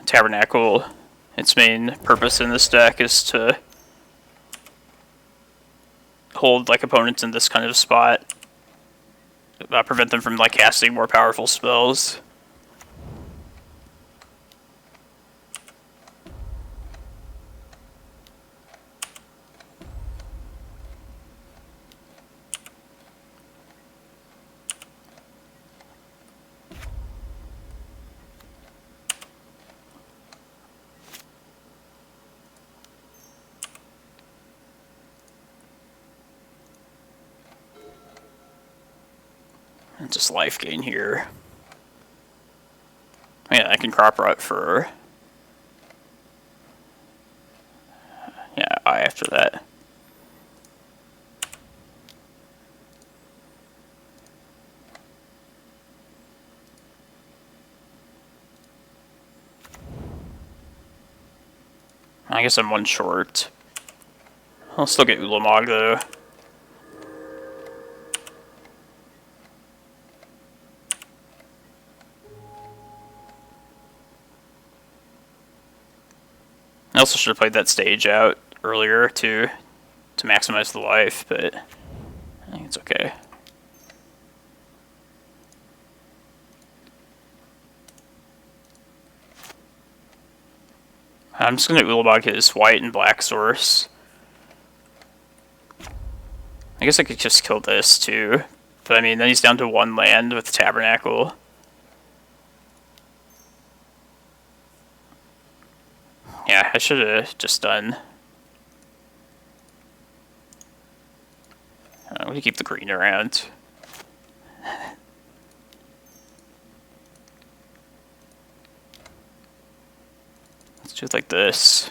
Tabernacle, its main purpose in this deck is to hold like opponents in this kind of spot, prevent them from like casting more powerful spells. And just life gain here. Yeah, I can crop rot for... Yeah, Eye after that. I guess I'm one short. I'll still get Ulamog though. I also should have played that stage out earlier to maximize the life, but I think it's okay. I'm just going to Ulamog his white and black source. I guess I could just kill this too, but I mean then he's down to one land with Tabernacle. Yeah, I should have just done... I'm going to keep the green around. Let's do it like this.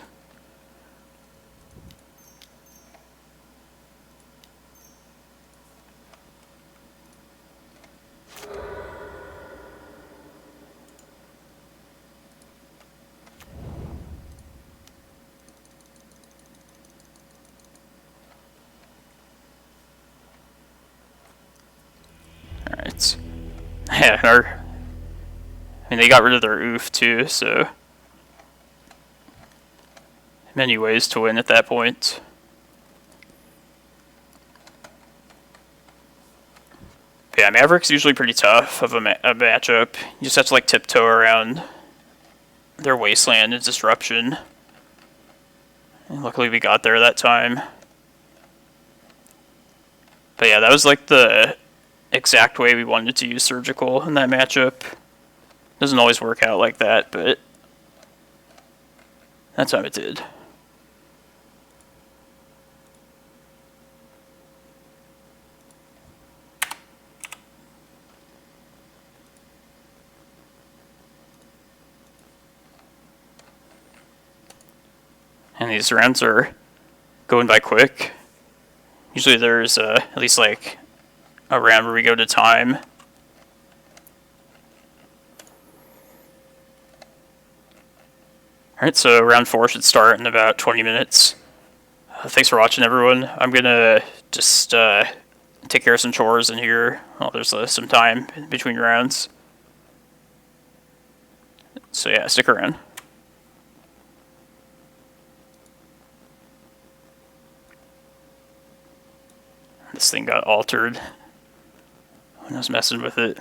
Alright. Yeah, I mean, they got rid of their oof too, so... Many ways to win at that point. But yeah, Maverick's usually pretty tough of a matchup. You just have to like tiptoe around their wasteland and disruption. And luckily we got there that time. But yeah, that was like the exact way we wanted to use Surgical in that matchup. Doesn't always work out like that, but that time it did. And these rounds are going by quick. Usually there's at least like a round where we go to time. Alright, so round 4 should start in about 20 minutes. Thanks for watching, everyone. I'm gonna just take care of some chores in here while there's some time between rounds. So yeah, stick around. This thing got altered when I was messing with it.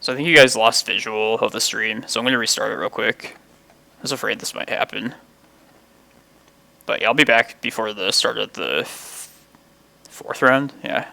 So I think you guys lost visual of the stream, so I'm going to restart it real quick. I was afraid this might happen. But yeah, I'll be back before the start of the 4th round. Yeah.